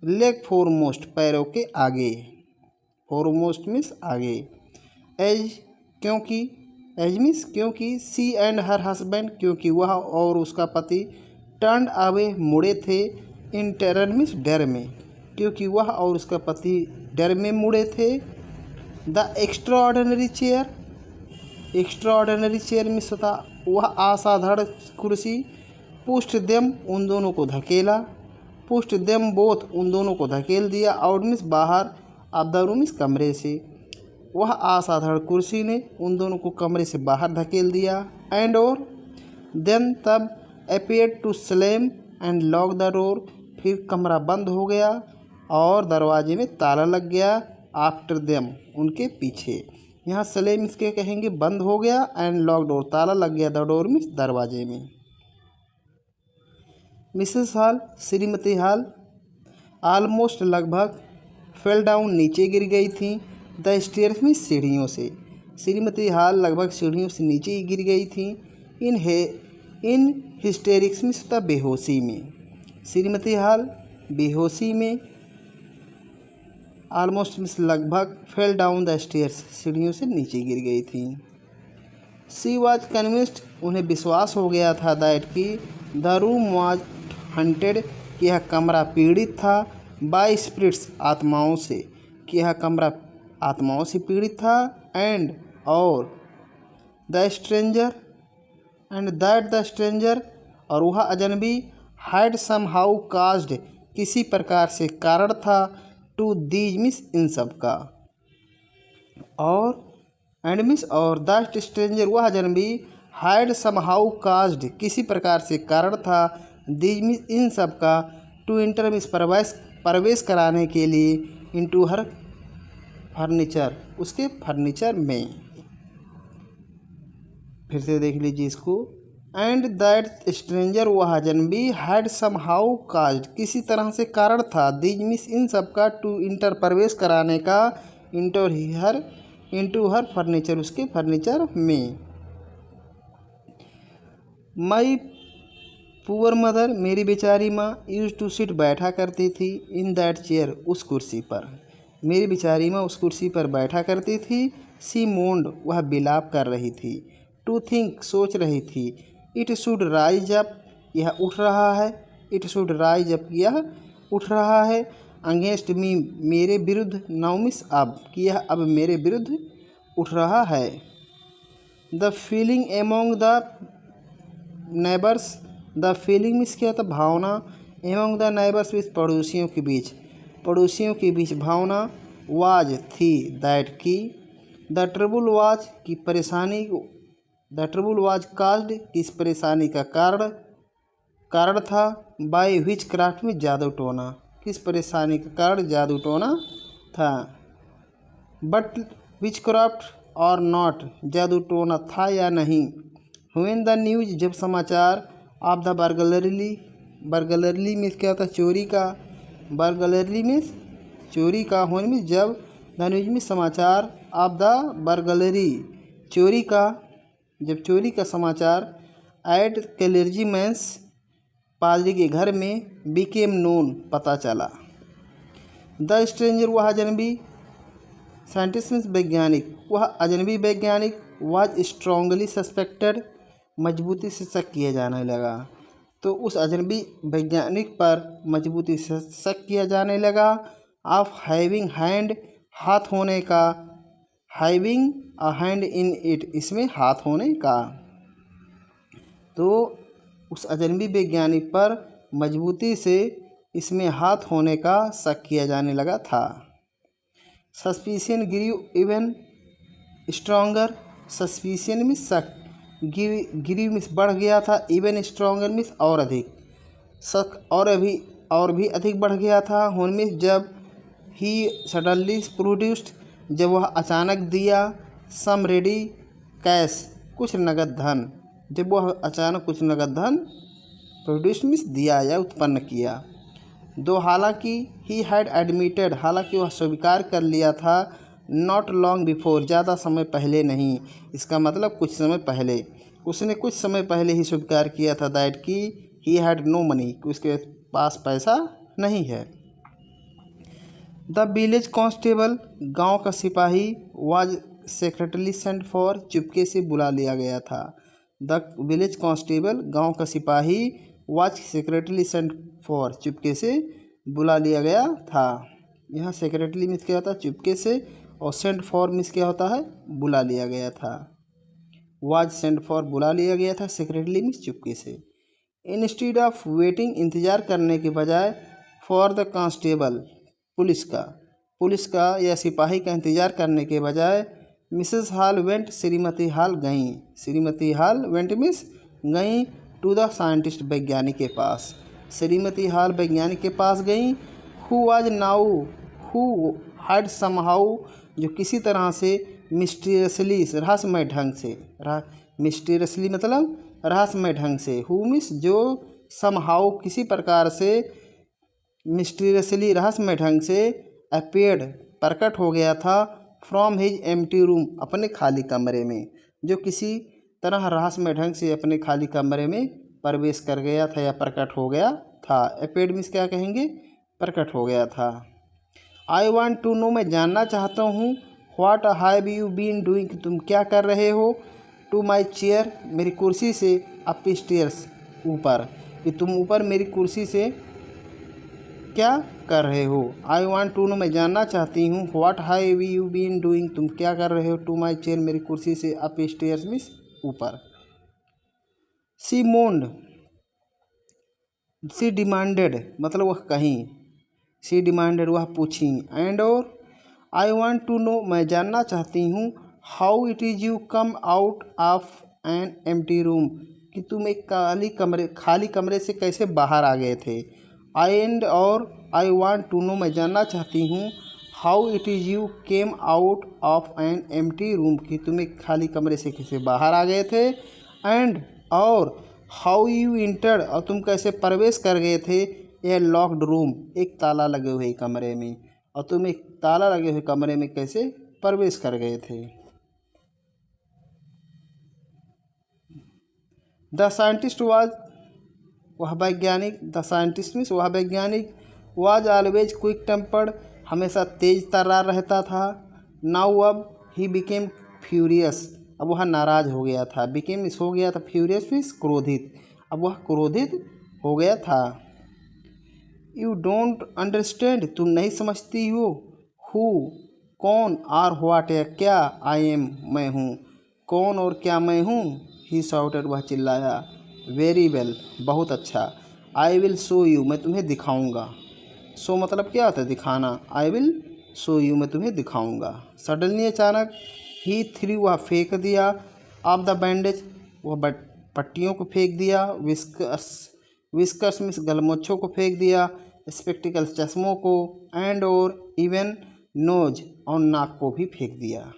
लेग फोरमोस्ट, पैरों के आगे। फोरमोस्ट मीन्स आगे। एज, क्योंकि, एज मीन्स क्योंकि। सी एंड हर हस्बैंड, क्योंकि वह और उसका पति। टर्न्ड अवे, मुड़े थे। इन टेरर मीन्स डर में, क्योंकि वह और उसका पति डर में मुड़े थे। The extraordinary chair, extraordinary chair means होता वह असाधारण कुर्सी। पुश्ड देम, उन दोनों को धकेला। पुश्ड देम बोथ, उन दोनों को धकेल दिया। आउट मीन्स बाहर। ऑफ द रूम मीन्स कमरे से। वह असाधारण कुर्सी ने उन दोनों को कमरे से बाहर धकेल दिया। एंड और देन तब appeared to slam and lock the door, फिर कमरा बंद हो गया और दरवाजे में ताला लग गया। आफ्टर देम, उनके पीछे। यहाँ स्लैम इसके कहेंगे बंद हो गया, एंड लॉक डोर, ताला लग गया। द डोर मीन्स दरवाजे में। मिसेस हॉल, श्रीमती हॉल, ऑलमोस्ट लगभग, फेल डाउन, नीचे गिर गई थी। द स्टेयर्स में सीढ़ियों से, श्रीमती हॉल लगभग सीढ़ियों से नीचे ही गिर गई थी। इन हिस्टेरिक्स में तथा बेहोशी में, श्रीमती हॉल बेहोशी में। ऑलमोस्ट मीन्स लगभग। फेल डाउन द स्टेयर्स, सीढ़ियों से नीचे गिर गई थी। सी वॉज कन्विंस्ड, उन्हें विश्वास हो गया था। दैट की द रूम वॉज हंटेड, यह कमरा पीड़ित था। बाय स्पिरिट्स, आत्माओं से, कि यह कमरा आत्माओं से पीड़ित था। एंड और the stranger and that the stranger और वह अजनबी हैड सम हाउ काज्ड किसी प्रकार से कारण था टू दीज मिस इन सब का। और एंड मिस और द स्ट्रेंजर वह अजनबी हैड सम हाउ काज्ड किसी प्रकार से कारण था दीज मिस इन सब का टू इंटर मिस प्रवेश कराने के लिए इनटू हर फर्नीचर उसके फर्नीचर में। फिर से देख लीजिए इसको। एंड दैट स्ट्रेंजर वह अजनबी हैड सम हाउ काज्ड किसी तरह से कारण था दीज मिस इन सब का टू इंटर प्रवेश कराने का इंटू हर फर्नीचर उसके फर्नीचर में। माई पुअर मदर मेरी बेचारी माँ यूज टू सिट बैठा करती थी इन दैट चेयर उस कुर्सी पर। मेरी बेचारी माँ उस कुर्सी पर बैठा करती थी। सी मोन्ड वह बिलाप कर रही थी। टू थिंक सोच रही थी। इट शुड राइज अप यह उठ रहा है। इट शुड राइज अप यह उठ रहा है। अगेंस्ट मी मेरे विरुद्ध। नाउ मिस अब कि यह अब मेरे विरुद्ध उठ रहा है। The feeling among the neighbours the feeling miss क्या था भावना। एमोंग द नेबर्स मिस पड़ोसियों के बीच भावना। वाज थी दैट की। द ट्रबुल वाज की परेशानी द ट्रबुल वाज काज्ड किस परेशानी का कारण था। बाय विच क्राफ्ट में जादू टोना किस परेशानी का कारण जादू टोना था। बट विच क्राफ्ट और नॉट जादू टोना था या नहीं। व्हेन द न्यूज जब समाचार ऑफ द बर्गलरली मीन्स क्या होता है चोरी का। बर्गलरली मीन्स चोरी का होने में जब द न्यूज में समाचार ऑफ द बर्गलरी चोरी का जब चोरी का समाचार एट क्लेर्जी मैंस पादरी के घर में बिकेम नोन पता चला। द स्ट्रेंजर वह अजनबी साइंटिस्ट मीन्स वैज्ञानिक वह अजनबी वैज्ञानिक वाज स्ट्रांगली सस्पेक्टेड मजबूती से शक किया जाने लगा। तो उस अजनबी वैज्ञानिक पर मजबूती से शक किया जाने लगा। ऑफ हैविंग हैंड हाथ होने का। Having a hand in it इसमें हाथ होने का। तो उस अजनबी वैज्ञानिक पर मजबूती से इसमें हाथ होने का शक किया जाने लगा था। Suspicion grew even stronger suspicion में शक ग्रीव मिस बढ़ गया था। इवन स्ट्रॉन्गर मिस और अधिक शक और भी अधिक बढ़ गया था। होन मिस जब ही सडनली प्रोड्यूस्ड जब वह अचानक दिया। सम रेडी कैश कुछ नगद धन जब वह अचानक कुछ नगद धन प्रोड्यूस मिस दिया या उत्पन्न किया। दो हालांकि ही हैड एडमिटेड हालांकि वह स्वीकार कर लिया था। नॉट लॉन्ग बिफोर ज़्यादा समय पहले नहीं। इसका मतलब कुछ समय पहले उसने कुछ समय पहले ही स्वीकार किया था दैट कि ही हैड नो मनी कि उसके पास पैसा नहीं है। द विलेज कांस्टेबल गांव का सिपाही वाज सेक्रेटली सेंट फॉर चुपके से बुला लिया गया था। द विलेज कांस्टेबल गांव का सिपाही वाज सेक्रेटली सेंट फॉर चुपके से बुला लिया गया था। यहाँ सेक्रेटली मीन्स क्या होता है चुपके से और सेंट फॉर मीन्स क्या होता है बुला लिया गया था। वाज सेंट फॉर बुला लिया गया था। सेक्रेटली मीन्स चुपके से। इंस्टीड ऑफ वेटिंग इंतज़ार करने के बजाय फॉर द कांस्टेबल पुलिस का या सिपाही का इंतज़ार करने के बजाय Mrs hall went Shrimati hall गईं। श्रीमती हॉल वेंट मिस गईं टू द साइंटिस्ट वैज्ञानिक के पास। श्रीमती हॉल वैज्ञानिक के पास गईं। Who was now who had somehow जो किसी तरह से मिस्टीरियसली रहस्यमय ढंग से मिस्टीरियसली मतलब रहस्यमय ढंग से। हु मिस जो समहाउ किसी प्रकार से मिस्टीरियसली रहस्यमय ढंग से अपीयर्ड प्रकट हो गया था। फ्रॉम हिज एम्प्टी रूम अपने खाली कमरे में जो किसी तरह रहस्यमय ढंग से अपने खाली कमरे में प्रवेश कर गया था या प्रकट हो गया था। अपीयर्ड मीन्स क्या कहेंगे प्रकट हो गया था। आई वॉन्ट टू नो मैं जानना चाहता हूँ। What have you been doing तुम क्या कर रहे हो। टू माई चेयर मेरी कुर्सी से अप स्टेयर्स ऊपर कि तुम ऊपर मेरी कुर्सी से क्या कर रहे हो। आई वॉन्ट टू नो मैं जानना चाहती हूँ। What have you been doing तुम क्या कर रहे हो। टू माई चेयर मेरी कुर्सी से। अप स्टेयर्स मीन्स ऊपर। सी मोन्ड सी डिमांडेड मतलब वह कहीं। सी डिमांडेड वह पूछी। एंड और आई वॉन्ट टू नो मैं जानना चाहती हूँ। How it is you come out of an empty room कि तुम एक खाली कमरे से कैसे बाहर आ गए थे। एंड और आई वॉन्ट टू नो मैं जानना चाहती हूँ। How it is you came out of an empty room कि तुम एक खाली कमरे से कैसे बाहर आ गए थे। एंड और हाउ यू इंटर्ड और तुम कैसे प्रवेश कर गए थे। ए लॉक्ड रूम एक ताला लगे हुए कमरे में और तुम एक ताला लगे हुए कमरे में कैसे प्रवेश कर गए थे। द साइंटिस्ट वाज वह वैज्ञानिक। द साइंटिस्ट मीन्स वह वैज्ञानिक। वाज ऑलवेज क्विक टेम्पर्ड हमेशा तेज तर्रार रहता था। नाउ अब ही बिकेम फ्यूरियस अब वह नाराज हो गया था। बिकेम मीन्स हो गया था। फ्यूरियस मीन्स क्रोधित अब वह क्रोधित हो गया था। यू डोंट अंडरस्टैंड तुम नहीं समझती हो। हु कौन। आर व्हाट या क्या। आई एम मैं हूँ। कौन और क्या मैं हूँ। ही शाउटेड वह चिल्लाया। वेरी वेल बहुत अच्छा। आई विल शो यू मैं तुम्हें दिखाऊंगा। शो मतलब क्या होता है दिखाना। आई विल शो यू मैं तुम्हें दिखाऊंगा। सडनली अचानक ही थ्रू वह फेंक दिया। ऑफ द बैंडेज वह पट्टियों को फेंक दिया। विस्कर्स मीन्स गलमोछों को फेंक दिया। स्पेक्टिकल्स चश्मों को। एंड और इवन नोज और नाक को भी फेंक दिया।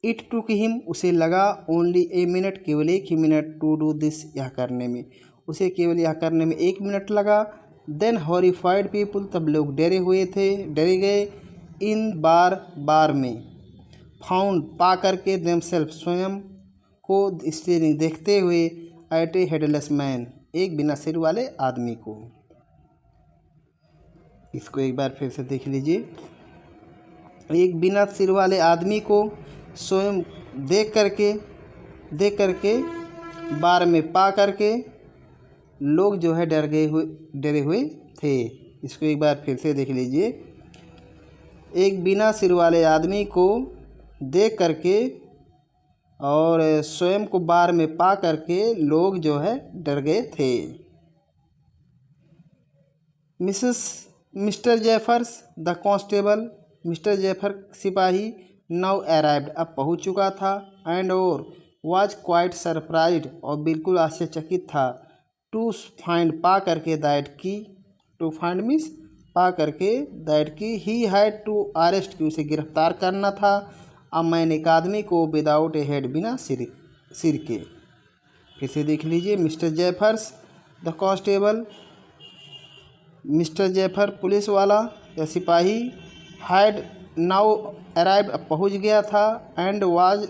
इट टुक हिम उसे लगा ओनली ए मिनट केवल एक ही मिनट टू डू दिस यह करने में उसे केवल यह करने में 1 मिनट लगा। देन हॉरिफाइड पीपुल तब लोग डरे गए। इन बार में फाउंड पा करके देमसेल्फ स्वयं को स्टीयरिंग देखते हुए एट ए हेडलेस मैन एक बिना सिर वाले आदमी को। इसको एक बार फिर से देख लीजिए। एक बिना सिर वाले आदमी को स्वयं देख करके बार में पा करके लोग जो है डरे हुए थे। इसको एक बार फिर से देख लीजिए। एक बिना सिर वाले आदमी को देख करके और स्वयं को बार में पा करके लोग जो है डर गए थे। Mister Jaffers the constable mister Jaffer सिपाही नाउ अराइव्ड अब पहुंच चुका था। एंड और वाज क्वाइट सरप्राइज्ड और बिल्कुल आश्चर्यचकित था। टू फाइंड पा करके दैट की टू फाइंड मीन्स पा करके दैट की ही हैड टू अरेस्ट की उसे गिरफ्तार करना था। अब मैंने एक आदमी को विदाउट ए हेड बिना सिर के। फिर से देख लीजिए। Mister Jaffers the constable mister Jaffer पुलिस वाला या सिपाही हैड नाउ अराइव पहुंच गया था। एंड वाज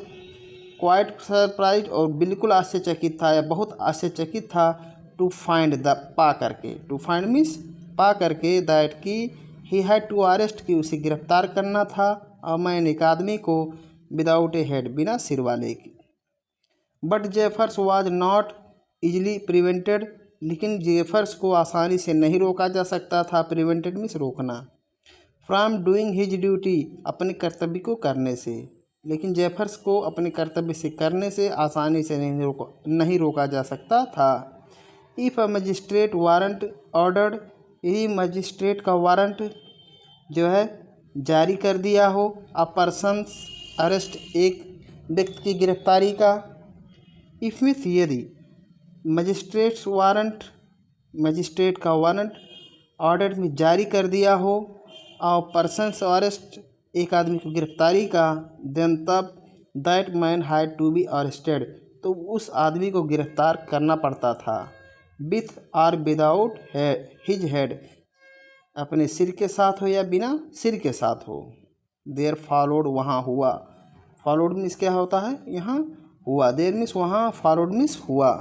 क्वाइट सरप्राइज और बिल्कुल आश्चर्यचकित था या बहुत आश्चर्यचकित था। टू फाइंड द पा करके टू फाइंड मीन्स पा करके दैट की ही हैड टू अरेस्ट की उसे गिरफ्तार करना था। और मैंने एक आदमी को विदाउट ए हेड बिना सिर वाले की। But Jeffers was not easily prevented लेकिन जेफर्स को आसानी से नहीं रोका जा सकता था। प्रिवेंटेड मीन्स रोकना। फ्रॉम डूइंग हिज ड्यूटी अपने कर्तव्य को करने से। लेकिन जेफर्स को अपने कर्तव्य से करने से आसानी से नहीं रोका जा सकता था। If a magistrate warrant ordered यदि मजिस्ट्रेट का वारंट जो है जारी कर दिया हो। अ पर्सन्स अरेस्ट एक व्यक्ति की गिरफ्तारी का। इफ मीन्स यदि मजिस्ट्रेट का वारंट ऑर्डर में जारी कर दिया हो और पर्सन्स अरेस्ट एक आदमी की गिरफ्तारी का। देन तब that man had to be arrested तो उस आदमी को गिरफ्तार करना पड़ता था। With or without his head अपने सिर के साथ हो या बिना सिर के साथ हो। देयर फॉलोड वहाँ हुआ। फॉलोड मीन्स क्या होता है यहाँ हुआ। देयर मीन्स वहाँ। फॉलोड मीन्स हुआ।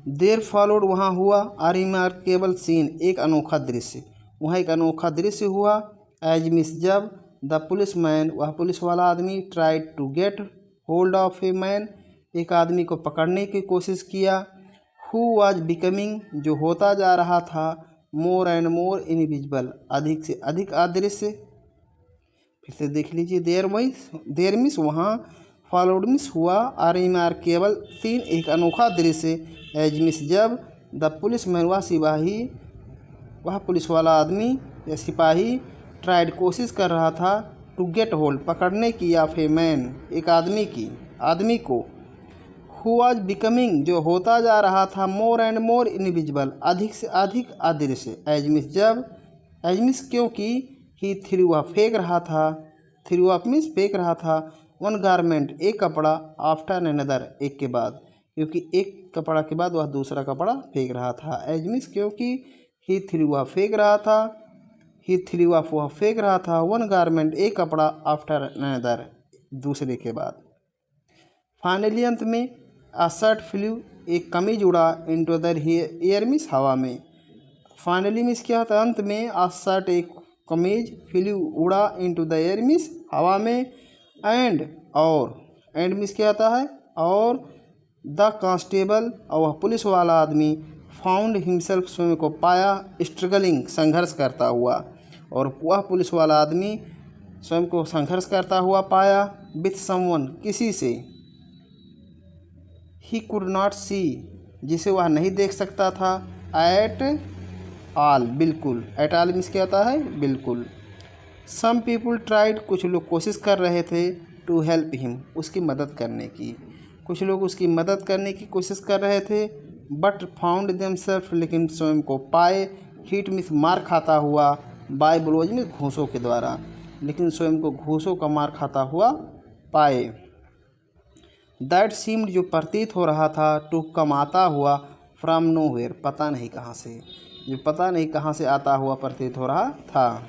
देयर फॉलोड वहाँ हुआ। आ रिमार्केबल सीन एक अनोखा दृश्य। वहाँ एक अनोखा दृश्य हुआ। एज मिस जब द पुलिस मैन वह पुलिस वाला आदमी tried to get hold of a man एक आदमी को पकड़ने की कोशिश किया। हु वाज बिकमिंग, जो होता जा रहा था, मोर एंड मोर इनविजिबल, अधिक से अधिक अदृश्य। फिर से देख लीजिए, देयर मीन्स वहाँ, फॉलोड मीन्स हुआ, आर रिमार्केबल सीन, एक अनोखा दृश्य, एज मीन्स जब, द पुलिस मैन, वह पुलिस वाला आदमी या सिपाही, ट्राइड कोशिश कर रहा था, टू गेट होल्ड, पकड़ने की, ऑफ ए मैन, एक आदमी को, हु वाज बिकमिंग, जो होता जा रहा था, मोर एंड मोर इनविजिबल, अधिक से अधिक अदृश्य, एज मीन्स जब, एज मीन्स क्योंकि, ही थ्रू, वह फेंक रहा था, थ्रू अप मीन्स फेंक रहा था, वन गारमेंट, एक कपड़ा, आफ्टर अनदर, एक के बाद, क्योंकि एक कपड़ा के बाद वह दूसरा कपड़ा फेंक रहा था, एज मीन्स क्योंकि, ही थ्रू, वह फेंक रहा था, ही थ्रू अप, वह फेंक रहा था, वन गारमेंट, एक कपड़ा, आफ्टर अनदर, दूसरे के बाद। फाइनली अंत में, अ शर्ट फ्लू, एक कमीज उड़ा, इनटू द एयर मीन्स हवा में। फाइनली मीन्स क्या होता है, अंत में, अ शर्ट, एक कमीज, फ्लू उड़ा, इनटू द एयर मीन्स हवा में, एंड, और, एंड मीन्स क्या होता है, और, द कांस्टेबल, और वह पुलिस वाला आदमी, फाउंड हिमसेल्फ, स्वयं को पाया, स्ट्रगलिंग, संघर्ष करता हुआ, और वह पुलिस वाला आदमी स्वयं को संघर्ष करता हुआ पाया, विथ समवन, किसी से, ही कुड नॉट सी, जिसे वह नहीं देख सकता था, एट ऑल, बिल्कुल, एट ऑल मीन्स क्या होता है, बिल्कुल। सम पीपुल ट्राइड, कुछ लोग कोशिश कर रहे थे, टू हेल्प हिम, उसकी मदद करने की, कुछ लोग उसकी मदद करने की कोशिश कर रहे थे, बट फाउंड देमसेल्फ, लेकिन स्वयं को पाए, हिट मीन्स मार खाता हुआ, बाय ब्लोज मीन्स घूंसों के द्वारा, लेकिन स्वयं को घूंसों का मार खाता हुआ पाए। दैट सीम्ड, जो प्रतीत हो रहा था, टू कम, आता हुआ, फ्रॉम नोवेयर, पता नहीं कहाँ से, जो पता नहीं कहाँ से आता हुआ प्रतीत हो रहा था।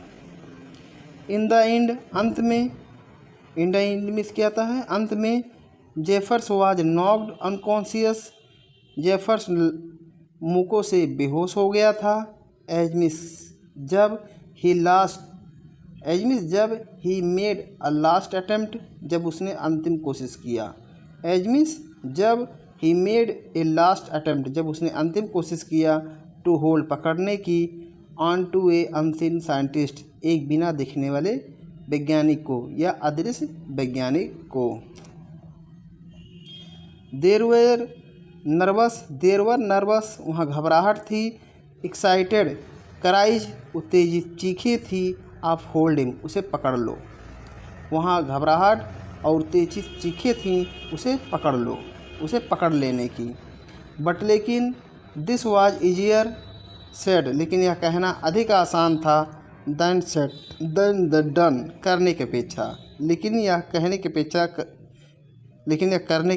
इन द एंड, अंत में, इन द एंड मीन्स क्या आता है, अंत में, Jaffers was knocked unconscious, Jaffers मुकों से बेहोश हो गया था, एज मीन्स जब, ही लास्ट, एज मीन्स जब, he made a last attempt, जब उसने अंतिम कोशिश किया, एज मीन्स जब, he made a last attempt, जब उसने अंतिम कोशिश किया, टू होल्ड, पकड़ने की, on to a unseen scientist, एक बिना दिखने वाले वैज्ञानिक को, या अदृश्य वैज्ञानिक को। देर वर नर्वस, वहाँ घबराहट थी, एक्साइटेड, क्राइज, उत्तेजित चीखें थी, आप होल्डिंग, उसे पकड़ लो, वहाँ घबराहट और उत्तेजित चीखें थीं, उसे पकड़ लो, उसे पकड़ लेने की। बट लेकिन, दिस वाज ईजियर सेड, लेकिन यह कहना अधिक आसान था, than said, than the done, करने की अपेक्षा, लेकिन यह करने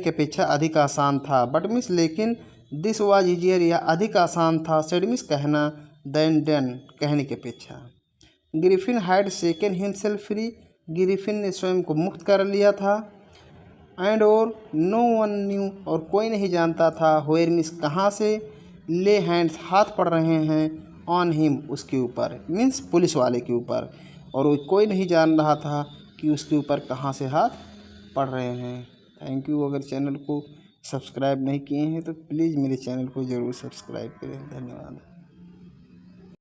की अपेक्षा अधिक आसान था। बट मीन्स लेकिन, दिस वाज ईजियर, यह अधिक आसान था, सेड मीन्स कहना, देन डन, कहने की अपेक्षा। Griffin had सेकन himself free, Griffin ने स्वयं को मुक्त कर लिया था, एंड और, नो वन न्यू, और कोई नहीं जानता था, वेयर मीन्स कहाँ से, ले हैंड्स, हाथ पड़ रहे हैं, ऑन हिम, उसके ऊपर, मीन्स पुलिस वाले के ऊपर, और वो कोई नहीं जान रहा था कि उसके ऊपर कहाँ से हाथ पड़ रहे हैं। Thank you. अगर चैनल को सब्सक्राइब नहीं किए हैं तो प्लीज़ मेरे चैनल को ज़रूर सब्सक्राइब करें। धन्यवाद।